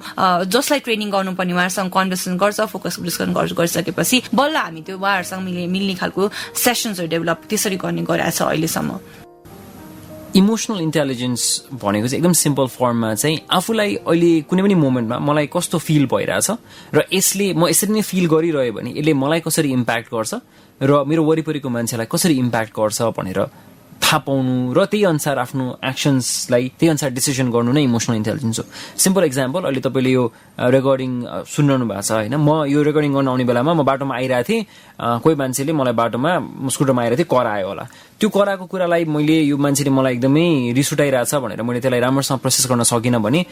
जसलाई ट्रेनिङ गर्नुपर्ने उहाँहरूसँग कन्भर्सेसन गर्छ, फोकस डिस्कसन गरिसकेपछि बल्ल हामी त्यो उहाँहरूसँग मिल्ने खालको सेसन्सहरू डेभलप त्यसरी गर्ने गरेको छ अहिलेसम्म. इमोसनल इन्टेलिजेन्स भनेको चाहिँ एकदम सिम्पल फर्ममा चाहिँ आफूलाई अहिले कुनै पनि मोमेन्टमा मलाई कस्तो फिल भइरहेछ र यसले म यसरी नै फिल गरिरह्यो भने यसले मलाई कसरी इम्प्याक्ट गर्छ र मेरो वरिपरिको मान्छेलाई कसरी इम्प्याक्ट गर्छ भनेर थाहा पाउनु र त्यही अनुसार आफ्नो एक्सन्सलाई त्यही अनुसार डिसिजन गर्नु नै इमोसनल इन्टेलिजेन्स हो. सिम्पल एक्जाम्पल, अहिले तपाईँले यो रेकर्डिङ सुनिरहनु भएको छ होइन, म यो रेकर्डिङ गर्न आउने बेलामा म बाटोमा आइरहेको थिएँ, कोही मान्छेले मलाई बाटोमा स्कुटरमा आइरहेको थिएँ, करायो होला. त्यो कराएको कुरालाई मैले यो मान्छेले मलाई एकदमै रिस उठाइरहेछ भनेर मैले त्यसलाई राम्रोसँग प्रोसेस गर्न सकिनँ भने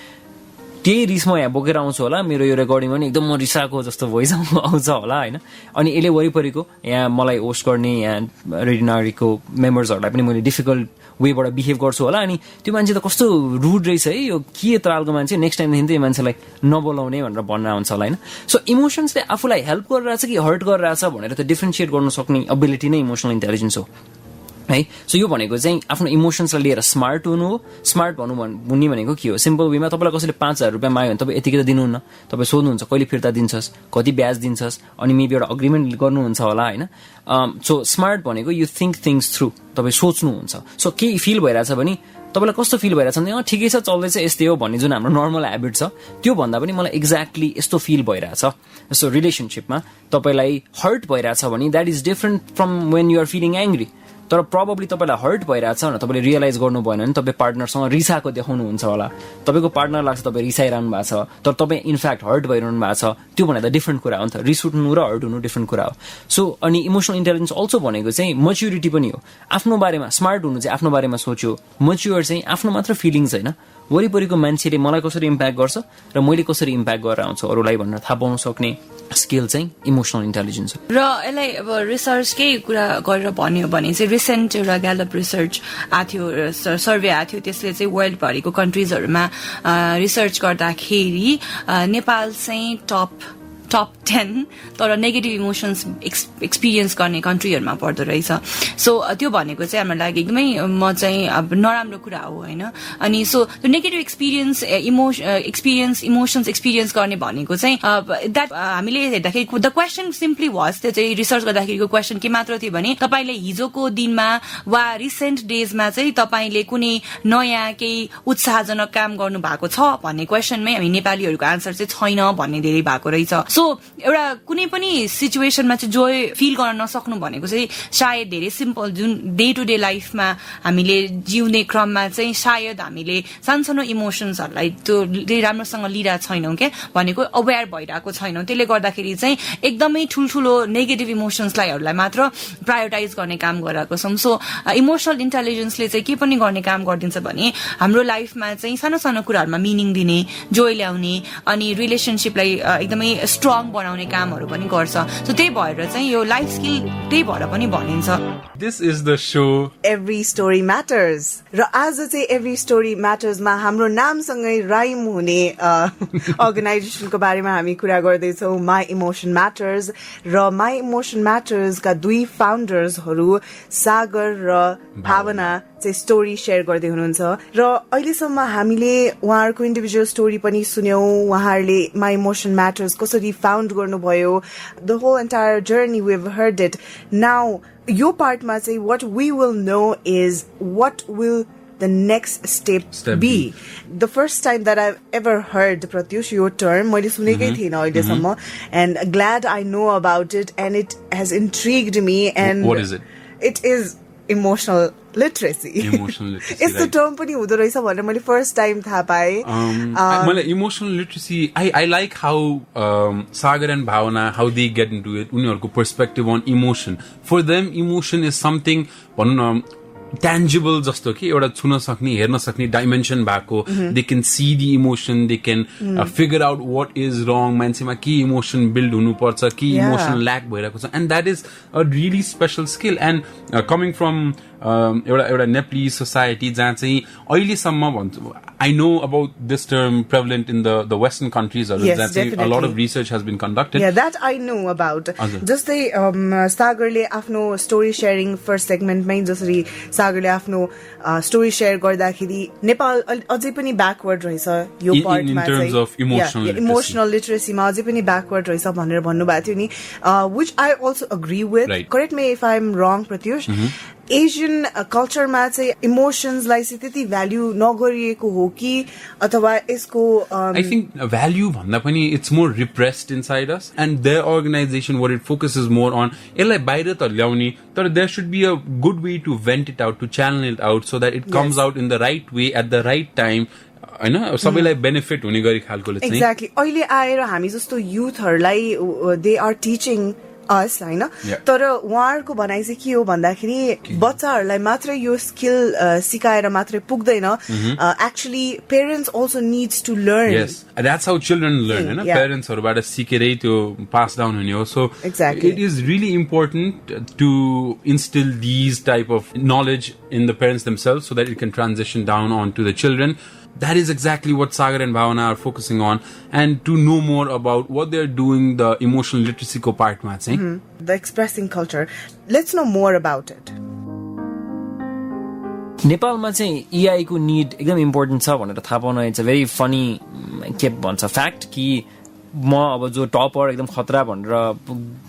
त्यही रिस म यहाँ बोकेर आउँछु होला, मेरो यो रेकर्डिङ पनि एकदम म रिसाएको जस्तो भोइस आउँछ होला होइन. अनि यसले वरिपरिको यहाँ मलाई होस्ट गर्ने यहाँ रेडियो नागरिकको मेम्बर्सहरूलाई पनि मैले डिफिकल्ट वेबाट बिहेभ गर्छु होला. अनि त्यो मान्छे त कस्तो रुड रहेछ है, यो के त्रालको मान्छे, नेक्स्ट टाइमदेखि त यो मान्छेलाई नबोलाउने भनेर भन्न आउँछ होला होइन. सो इमोसन्सले आफूलाई हेल्प गरिरहेछ कि हर्ट गरिरहेछ भनेर त डिफ्रेन्सिएट गर्न सक्ने एबिलिटी नै इमोसनल इन्टेलिजेन्स हो. है सो यो भनेको चाहिँ आफ्नो इमोसन्सलाई लिएर स्मार्ट हुनु हो स्मार्ट भन्ने भनेको के हो सिम्पल वेमा तपाईँलाई कसैले 5,000 रुपियाँ माग्यो भने तपाईँ यतिकै त दिनुहुन्न तपाईँ सोध्नुहुन्छ कहिले फिर्ता दिन्छस् कति ब्याज दिन्छस् अनि मेबी एउटा अग्रिमेन्ट गर्नुहुन्छ होला होइन सो स्मार्ट भनेको यु थिङ्क थिङ्स थ्रु तपाईँ सोच्नुहुन्छ सो केही फिल भइरहेछ भने तपाईँलाई कस्तो फिल भइरहेछ भने ठिकै छ चल्दैछ यस्तै हो भन्ने जुन हाम्रो नर्मल ह्याबिट छ त्यो भन्दा पनि मलाई एक्ज्याक्टली यस्तो फिल भइरहेछ जस्तो रिलेसनसिपमा तपाईँलाई हर्ट भइरहेछ भने that is different from when you are feeling angry तर प्रोबेबली तपाईँलाई हर्ट भइरहेछ भने तपाईँले रियलाइज गर्नु भएन भने तपाईँ पार्टनरसँग रिसाएको देखाउनुहुन्छ होला तपाईँको पार्टनर लाग्छ तपाईँ रिसाइरहनु भएको छ तर तपाईँ इनफ्याक्ट हर्ट भइरहनु भएको छ त्यो भनेर डिफ्रेन्ट कुरा हो नि त रिस उठ्नु र हर्ट हुनु डिफ्रेन्ट कुरा हो सो अनि इमोसनल इन्टेलिजेन्स अल्सो भनेको चाहिँ मच्युरिटी पनि हो आफ्नो बारेमा स्मार्ट हुनु चाहिँ आफ्नो बारेमा सोच्यो मच्युर चाहिँ आफ्नो मात्र फिलिङ्स होइन वरिपरिको मान्छेले मलाई कसरी इम्प्याक्ट गर्छ र मैले कसरी इम्प्याक्ट गरेर आउँछु अरूलाई भनेर थाहा पाउन सक्ने स्किल चाहिँ इमोसनल इन्टेलिजेन्स हो र यसलाई अब रिसर्चकै कुरा गरेर भन्यो भने चाहिँ रिसेन्ट एउटा ग्यालप रिसर्च आएको थियो सर्वे आएको थियो त्यसले चाहिँ वर्ल्डभरिको कन्ट्रिजहरूमा रिसर्च गर्दाखेरि नेपाल चाहिँ टप 10 तर नेगेटिभ इमोसन्स एक्सपिरियन्स गर्ने कन्ट्रीहरूमा पर्दो रहेछ सो त्यो भनेको चाहिँ हाम्रो लागि एकदमै म चाहिँ अब नराम्रो कुरा हो होइन अनि सो त्यो नेगेटिभ इमोसन्स एक्सपिरियन्स गर्ने भनेको चाहिँ द्याट हामीले हेर्दाखेरि द क्वेसन सिम्पली वाज त्यो चाहिँ रिसर्च गर्दाखेरिको क्वेसन के मात्र थियो भने तपाईँले हिजोको दिनमा वा रिसेन्ट डेजमा चाहिँ तपाईँले कुनै नयाँ केही उत्साहजनक काम गर्नु भएको छ भन्ने क्वेसनमै हामी नेपालीहरूको आन्सर चाहिँ छैन भन्ने धेरै भएको रहेछ सो एउटा कुनै पनि सिचुएसनमा चाहिँ जोय फिल गर्न नसक्नु भनेको चाहिँ सायद धेरै सिम्पल जुन डे टु डे लाइफमा हामीले जिउने क्रममा चाहिँ सायद हामीले सानसानो इमोसन्सहरूलाई त्यो राम्रोसँग लिइरहेको छैनौँ क्या भनेको अवेयर भइरहेको छैनौँ त्यसले गर्दाखेरि चाहिँ एकदमै ठुल्ठुलो नेगेटिभ इमोसन्सलाई मात्र प्रायोरिटाइज गर्ने काम गरिरहेको छौँ सो इमोसनल इन्टेलिजेन्सले चाहिँ के पनि गर्ने काम गरिदिन्छ भने हाम्रो लाइफमा चाहिँ सानो सानो कुराहरूमा मिनिङ दिने जोय ल्याउने अनि रिलेसनसिपलाई एकदमै स्ट्रङ बनाउने कामहरू पनि गर्छ सो त्यही भएर चाहिँ यो लाइफ स्किल त्यही भएर पनि भनिन्छ this is the show every story matters र आज चाहिँ एभ्री स्टोरी म्याटर्समा हाम्रो नामसँगै राइम हुने अर्गनाइजेसनको बारेमा हामी कुरा गर्दैछौँ माई इमोसन म्याटर्स र माई इमोसन म्याटर्सका 2 फाउन्डर्सहरू सागर र भावना चाहिँ स्टोरी सेयर गर्दै हुनुहुन्छ र अहिलेसम्म हामीले उहाँहरूको इन्डिभिजुअल स्टोरी पनि सुन्यौं उहाँहरूले माई इमोसन म्याटर्स कसरी फाउन्ड गर्नुभयो the whole entire journey we have heard it now यो पार्टमा चाहिँ what we will know is what will the next step be. The first time that I've ever heard Pratyush your term मैले सुनेकै थिएन अहिलेसम्म and glad I know about it and it has intrigued me and what is it? It is emotional literacy. यस्तो term पनि हुँदो रहेछ भनेर मैले फर्स्ट टाइम थाहा पाएँ मलाई emotional literacy I like how Sagar and Bhavana how they get into it उनीहरूको perspective on emotion for them emotion is something भनौँ न tangible जस्तो कि एउटा छुन सक्ने हेर्न सक्ने डाइमेन्सन भएको they can see the emotion they can figure out what is wrong मान्छेमा के इमोसन बिल्ड हुनुपर्छ के इमोसन ल्याक भइरहेको छ and that is a really special skill and coming from एउटा नेपाली सोसाइटी जहाँ चाहिँ अहिलेसम्म भन्छु I know about this term prevalent in the Western countries. Yes, definitely. A lot of research has been conducted. Yeah, that I know about. जस्तै सागरले आफ्नो story sharing first सेगमेन्टमै जसरी सागरले आफ्नो story share गर्दाखेरि नेपाल अझै पनि ब्याकवर्ड रहेछ यो पार्टमा चाहिँ in terms of इमोसनल लिटरेसीमा अझै पनि ब्याकवर्ड रहेछ भनेर भन्नुभएको थियो नि which I also agree with. Right. Correct me if I'm wrong, Pratyush. Asian कल्चरमा चाहिँ इमोसन्सलाई चाहिँ त्यति भ्याल्यू नगरिएको हो कि अथवा यसको आई थिङ्क भ्याल्यू भन्दा पनि it's more repressed inside us and their organisation what it focuses more on यसलाई बाहिर त ल्याउने तर there should be a good way to vent it out to channel it out so that it comes out in the right way at the right time होइन सबैलाई benefit हुने गरी खालको एक्ज्याक्टली अहिले आएर हामी जस्तो युथहरूलाई दे आर टिचिङ अस होइन तर उहाँहरूको भनाइ चाहिँ के हो भन्दाखेरि बच्चाहरूलाई मात्रै यो स्किल सिकाएर मात्रै पुग्दैन actually parents also needs to learn that's how children learn होइन पेरेन्ट्सहरूबाट सिकेरै त्यो पास डाउन हुने हो so it is really important to instil these type of knowledge in the parents themselves so that it can transaction down on to the children. That is exactly what Sagar and Bhavana are focusing on, and to know more about what they're doing, the emotional literacy ko part ma chai. The expressing culture. Let's know more about it. नेपालमा चाहिँ EI को need एकदम important छ भनेर थाहा पाउन it's a very funny के भन्छ फ्याक्ट कि म अब जो टपर एकदम खतरा भनेर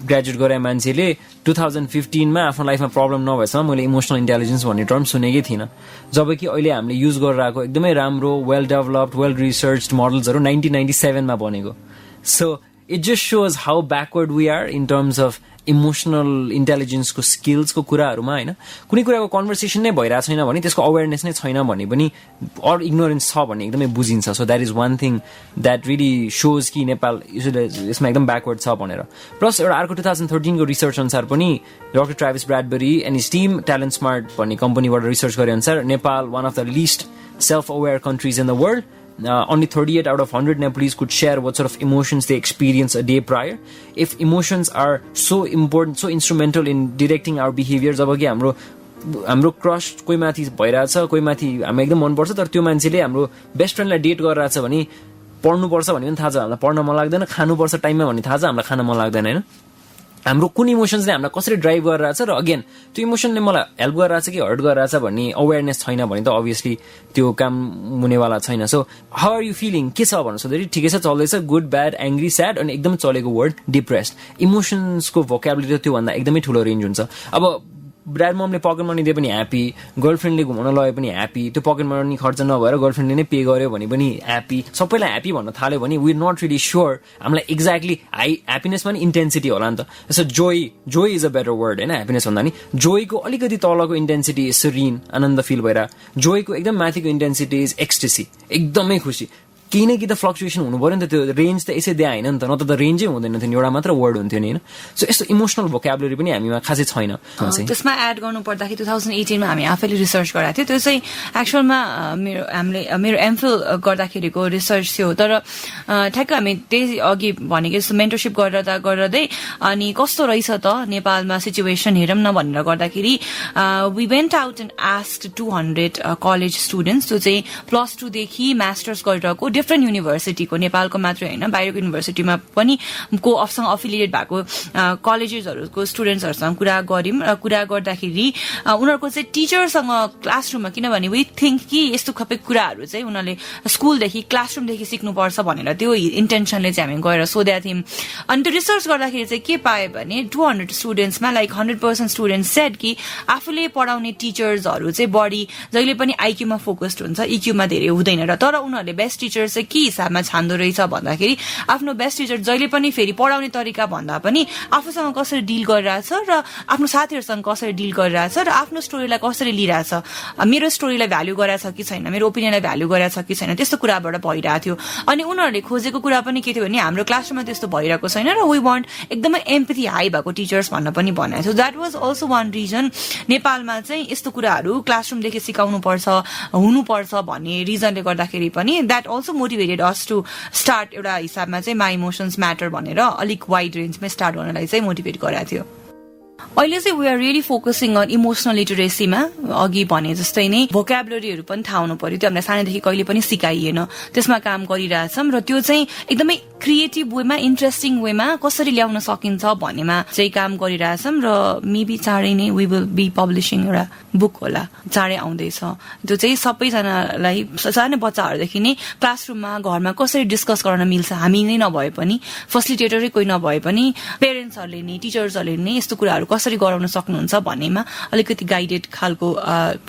ग्रेजुएट गरे मान्छेले 2015 मा आफ्नो लाइफमा प्रब्लम नभएसम्म मैले इमोसनल इन्टेलिजेन्स भन्ने टर्म सुनेकै थिइनँ जबकि अहिले हामीले युज गरिरहेको एकदमै राम्रो वेल डेभलप्ड वेल रिसर्च्ड मोडल्सहरू 1997 मा बनेको so it just shows how backward we are in terms of emotional इन्टेलिजेन्सको स्किल्सको कुराहरूमा होइन कुनै कुराको कन्भर्सेसन नै भइरहेको छैन भने त्यसको अवेरनेस नै छैन भने पनि अर इग्नोरेन्स छ भन्ने एकदमै बुझिन्छ so that is one thing that really shows कि नेपाल यसमा एकदम ब्याकवर्ड छ भनेर प्लस एउटा अर्को 2013 को रिसर्च अनुसार पनि doctor Travis Bradberry and his team Talent Smart भन्ने कम्पनीबाट रिसर्च गरे अनुसार Nepal one of the list self aware countries in the world only 38 out of 100 Nepalese could share what sort of emotions they experience a day prior. If emotions are so important, so instrumental in directing our behavior, जब कि हाम्रो cross कोही माथि भइरहेछ कोही माथि हामी एकदम मनपर्छ तर त्यो मान्छेले हाम्रो बेस्ट फ्रेन्डलाई डेट गरिरहेछ भने पढ्नुपर्छ भन्ने पनि थाहा छ हामीलाई पढ्न मन लाग्दैन खानुपर्छ टाइममा भन्ने थाहा छ हामीलाई खान मन लाग्दैन होइन हाम्रो कुन इमोसन्सले हामीलाई कसरी ड्राइभ गरिरहेछ र अगेन त्यो इमोसनले मलाई हेल्प गरिरहेछ कि हर्ट गरिरहेछ भन्ने अवेरनेस छैन भने त अभियसली त्यो काम हुनेवाला छैन so how are you feeling के छ भन्नु सोध्दाखेरि ठिकै छ चल्दैछ गुड ब्याड एङ्ग्री स्याड अनि एकदम चलेको वर्ड डिप्रेस्ड इमोसन्सको भोक्याबुलरी त्योभन्दा एकदमै ठुलो रेन्ज हुन्छ अब ब्राड ममले पकेट मनी दिए पनि ह्याप्पी गर्लफ्रेन्डले घुमाउन लगे पनि ह्याप्पी त्यो पकेट मनी खर्च नभएर गर्लफ्रेन्डले नै पे गर्यो भने पनि ह्याप्पी सबैलाई ह्याप्पी भन्न थाल्यो भने we are not really sure हामीलाई एक्ज्याक्टली ह्याप्पिनेसमा नि इन्टेन्सिटी होला नि त जस्तो joy is a better word होइन ह्याप्पिनेस भन्दा नि जोयको अलिकति तलको इन्टेन्सिटी सरिन आनन्द फिल भइरहेको जोयको एकदम माथिको इन्टेन्सिटी इज एक्सटेसी एकदमै खुसी केही न केही त फ्लक्चुएसन हुनु पर्यो नि त त्यो रेन्ज त यसै दिए होइन नि त न त रेन्जै हुँदैन थियो नि एउटा मात्र वर्ड हुन्थ्यो नि होइन सो यस्तो इमोसनल भोक्याबुलरी पनि हामीमा खासै छैन त्यसमा एड गर्नु पर्दाखेरि 2018 मा हामी आफैले रिसर्च गरेको थियो त्यो चाहिँ एक्चुअलमा मेरो एमफिल गर्दाखेरिको रिसर्च थियो तर ठ्याक्क हामी त्यही अघि भनेको जस्तो मेन्टरसिप गर्दै अनि कस्तो रहेछ त नेपालमा सिचुएसन हेरौँ न भनेर गर्दाखेरि we went out and asked 200 college students जो चाहिँ +2 देखि मास्टर्स गरिरहेको डिफ्रेन्ट युनिभर्सिटीको नेपालको मात्रै होइन बाहिरको युनिभर्सिटीमा पनि सँग अफिलिएट भएको कलेजेसहरूको स्टुडेन्ट्सहरूसँग कुरा गऱ्यौँ र कुरा गर्दाखेरि उनीहरूको चाहिँ टिचरसँग क्लासरुममा किनभने वी थिङ्क कि यस्तो खपे कुराहरू चाहिँ उनीहरूले स्कुलदेखि क्लासरुमदेखि सिक्नुपर्छ भनेर त्यो इन्टेन्सनले चाहिँ हामी गएर सोधेका थियौँ अनि त्यो रिसर्च गर्दाखेरि चाहिँ के पायो भने 200 स्टुडेन्ट्समा लाइक 100% स्टुडेन्ट्स सेड कि आफूले पढाउने टिचर्सहरू चाहिँ बढी जहिले पनि आइक्यूमा फोकस्ड हुन्छ इक्यूमा धेरै हुँदैन र तर उनीहरूले बेस्ट टिचर चाहिँ के हिसाबमा छान्दो रहेछ भन्दाखेरि आफ्नो बेस्ट टिचर जहिले पनि फेरि पढाउने तरिका भन्दा पनि आफूसँग कसरी डिल गरिरहेछ र आफ्नो साथीहरूसँग कसरी डिल गरिरहेछ र आफ्नो स्टोरीलाई कसरी लिइरहेछ मेरो स्टोरीलाई भ्याल्यू गरेछ कि छैन मेरो ओपिनियनलाई भ्याल्यू गरेछ कि छैन त्यस्तो कुराबाट भइरहेको थियो अनि उनीहरूले खोजेको कुरा पनि के थियो भने हाम्रो क्लासरुममा त्यस्तो भइरहेको छैन र वी वान्ट एकदमै एम्पथी हाई भएको टिचर्स भन्न पनि भनेको थियो that was also one reason नेपालमा चाहिँ यस्तो कुराहरू क्लासरुमदेखि सिकाउनु पर्छ हुनुपर्छ भन्ने रिजनले गर्दाखेरि पनि that also motivated us to start एउटा हिसाबमा चाहिँ माई इमोसन्स म्याटर भनेर अलिक वाइड रेन्जमा स्टार्ट गर्नलाई चाहिँ मोटिभेट गराएको थियो अहिले चाहिँ we are really focusing on emotional लिटरेसीमा अघि भने जस्तै नै भोक्याबुलरीहरू पनि थाहा हुनु पर्यो त्यो हामीलाई सानैदेखि कहिले पनि सिकाइएन त्यसमा काम गरिरहेछौँ र त्यो चाहिँ एकदमै क्रिएटिभ वेमा इन्ट्रेस्टिङ वेमा कसरी ल्याउन सकिन्छ भन्नेमा चाहिँ काम गरिरहेछौँ र मेबी चाँडै नै वी विल बी पब्लिसिङ एउटा बुक होला चाँडै आउँदैछ त्यो चाहिँ सबैजनालाई सानो बच्चाहरूदेखि नै क्लासरुममा घरमा कसरी डिस्कस गर्न मिल्छ हामी नै नभए पनि फेसिलिटेटरै कोही नभए पनि पेरेन्ट्सहरूले नै टिचर्सहरूले नै यस्तो कुराहरू कसरी गराउन सक्नुहुन्छ भन्नेमा अलिकति गाइडेड खालको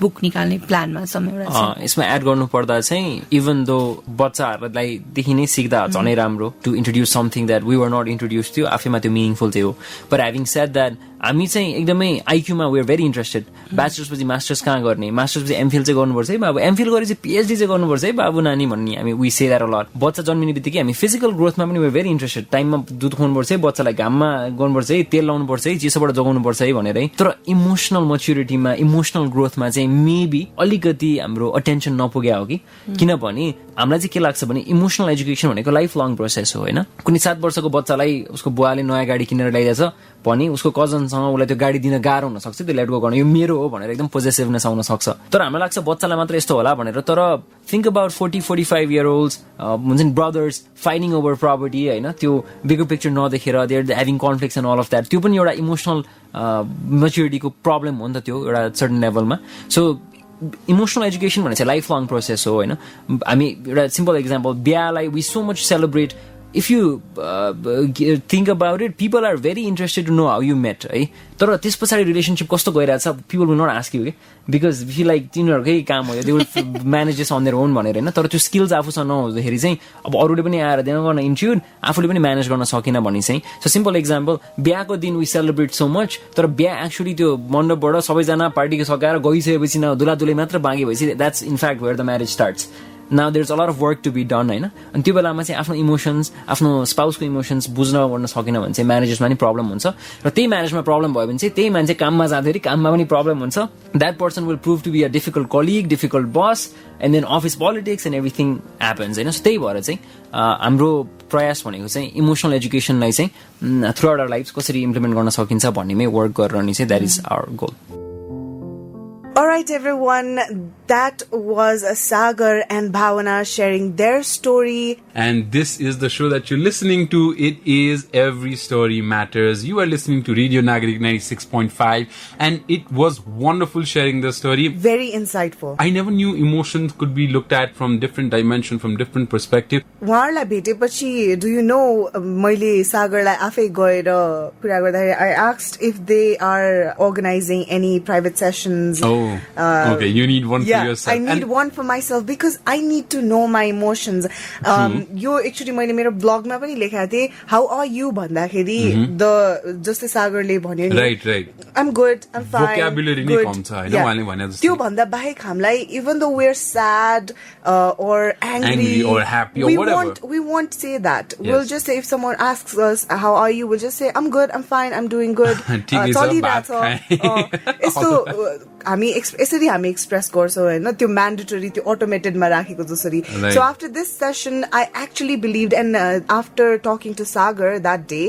बुक निकाल्ने प्लानमा छ एउटा यसमा एड गर्नु पर्दा चाहिँ इभन दो बच्चाहरूलाई देखि नै सिक्दा झनै राम्रो to introduce something that we were not introduce थियो आफैमा त्यो मिनिङफुल थियो बट ह्याभिङ सेड द्याट हामी चाहिँ एकदमै आइक्यूमा we are very interested bachelors पछि मास्टर्स कहाँ गर्ने मास्टर्स पछि एमफिल चाहिँ गर्नुपर्छ है बाबु एमफिल गरेपछि पिएचडी चाहिँ गर्नुपर्छ है बाबु नानी भन्ने हामी we say that a lot बच्चा जन्मिने बित्तिकै हामी फिजिकल ग्रोथमा पनि वी आर भेरी इन्ट्रेस्टेड टाइममा दुध खुवाउनुपर्छ है बच्चालाई घाममा गर्नुपर्छ है तेल लाउनुपर्छ है चिसोबाट जोगाउनुपर्छ है भनेर है तर इमोसनल मेच्युरिटीमा इमोसनल ग्रोथमा चाहिँ मेबी अलिकति हाम्रो अटेन्सन नपुग्या हो कि किनभने हामीलाई चाहिँ के लाग्छ भने इमोसनल एजुकेसन भनेको लाइफ लङ प्रोसेस हो होइन कुनै 7 वर्षको बच्चालाई उसको बुवाले नयाँ गाडी किनेर ल्याइदिएछ भने उसको कजनसँग उसलाई त्यो गाडी दिन गाह्रो हुन सक्छ त्यो लेट गो गर्न यो मेरो हो भनेर एकदम पोजेसिभनेस आउन सक्छ तर हामीलाई लाग्छ बच्चालाई मात्र यस्तो होला भनेर तर थिङ्क अबाउट 40-45 year olds हुन्छ नि ब्रदर्स फाइटिङ ओभर प्रपर्टी होइन त्यो बिगर पिक्चर नदेखेर they are having conflicts and all of that त्यो पनि एउटा इमोसनल मेच्युरिटीको प्रब्लम हो नि त त्यो एउटा सर्टन लेभलमा सो इमोसनल एजुकेसन भने चाहिँ लाइफ लङ प्रोसेस हो होइन हामी एउटा सिम्पल एक्जाम्पल बिहालाई we so much celebrate if you think about it, people are very interested to know how you met, है तर त्यस पछाडि रिलेसनशिप कस्तो गइरहेछ people will not ask you because if you like तिनीहरुकै काम हो they will manage this on their own भनेर हैन तर त्यो स्किल्स आफूसँग नहुँदाखेरि चाहिँ अब अरूले पनि आएर देन गर्न इन्ट्युड आफूले पनि म्यानेज गर्न सकिन भनी चाहिँ सो सिम्पल एक्जाम्पल बिहाको दिन वी सेलिब्रेट सो मच तर बिहा एक्चुअली त्यो मण्डपबाट सबैजना पार्टी सकाएर गइसकेपछि न दुलादुलै मात्र बाँकी भएपछि that's in fact where the marriage starts now there's a lot of work to be done हैन अनि त्यो बेलामा चाहिँ आफ्नो इमोशन्स आफ्नो स्पाउसको इमोशन्स बुझ्न गर्न सकिन भने चाहिँ म्यारेजेसमा नि प्रब्लम हुन्छ र त्यही म्यारेजमा प्रब्लम भयो भने चाहिँ त्यही मान्छे काममा जाँदाखेरि काममा पनि प्रब्लम हुन्छ that person will prove to be a difficult colleague difficult boss and then office politics and everything happens होइन सो त्यही भएर चाहिँ हाम्रो प्रयास भनेको चाहिँ इमोसनल एजुकेसनलाई चाहिँ थ्रु आउट आवर लाइफ कसरी इम्प्लिमेन्ट गर्न सकिन्छ भन्नेमै वर्क गरेर नि चाहिँ that is our goal All right, everyone. That was Sagar and Bhawana sharing their story. And this is the show that you're listening to. It is Every Story Matters. You are listening to Radio Nagarik 96.5. And it was wonderful sharing the story. Very insightful. I never knew emotions could be looked at from different dimensions, from different perspectives. उहाँहरूलाई भेटेपछि do you know मैले सागरलाई आफै गएर कुरा गर्दाखेरि I asked if they are organizing any private sessions. Oh, okay. You need one for yourself. I need one for myself because I need to know my emotions. यो actually मैले मेरो ब्लगमा पनि लेखेको थिएँ how are you भन्दाखेरि the जस्तै सागरले भन्यो नि right I'm good, I'm fine. Vocabulary नै कम छ हैन उहाँले भने जस्तो त्यो भन्दा बाहेक हामीलाई even though we're sad or angry or happy or whatever we won't say that. We'll just say if someone asks us how are you we'll just say I'm good, I'm fine, I'm doing good. हामी यसरी हामी express गर्छौँ होइन त्यो mandatory त्यो अटोमेटेडमा राखेको जसरी so after this session I actually believed and after talking to Sagar that day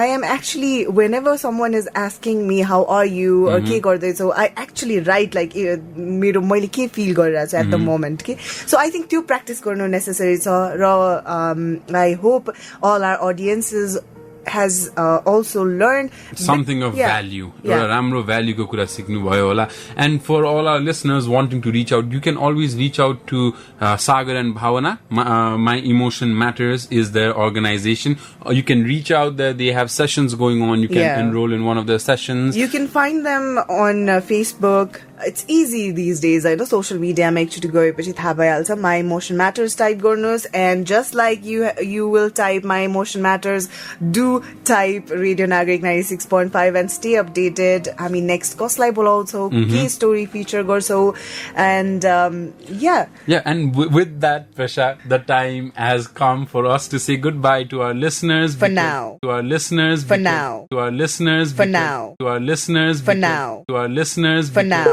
I am actually whenever someone is asking me how are you के गर्दैछौ आई एक्चुली राइट लाइक मेरो मैले के फिल गरिरहेको छु एट द मोमेन्ट कि so I think त्यो practice गर्नु नेसेसरी छ र I hope all our audiences has also learned something of value. Ramro value ko kura siknu bhayo hola. And for all our listeners wanting to reach out, you can always reach out to Sagar and Bhawana. My Emotion Matters is their organization. You can reach out there. They have sessions going on. You can enroll in one of their sessions. You can find them on Facebook. It's easy these days. I know social media make you to go पछि थाहा भइहाल्छ My Emotion Matters type गर्नुहोस् and just like you will type My Emotion Matters, do type Radio Nagarik 96.5 and stay updated. हामी next कसलाई बोलाउँछौ के story feature गर्छौ and and with that Presa, the time has come for us to say goodbye to our listeners for now to our listeners for now to our listeners for now to our listeners for now to our listeners for now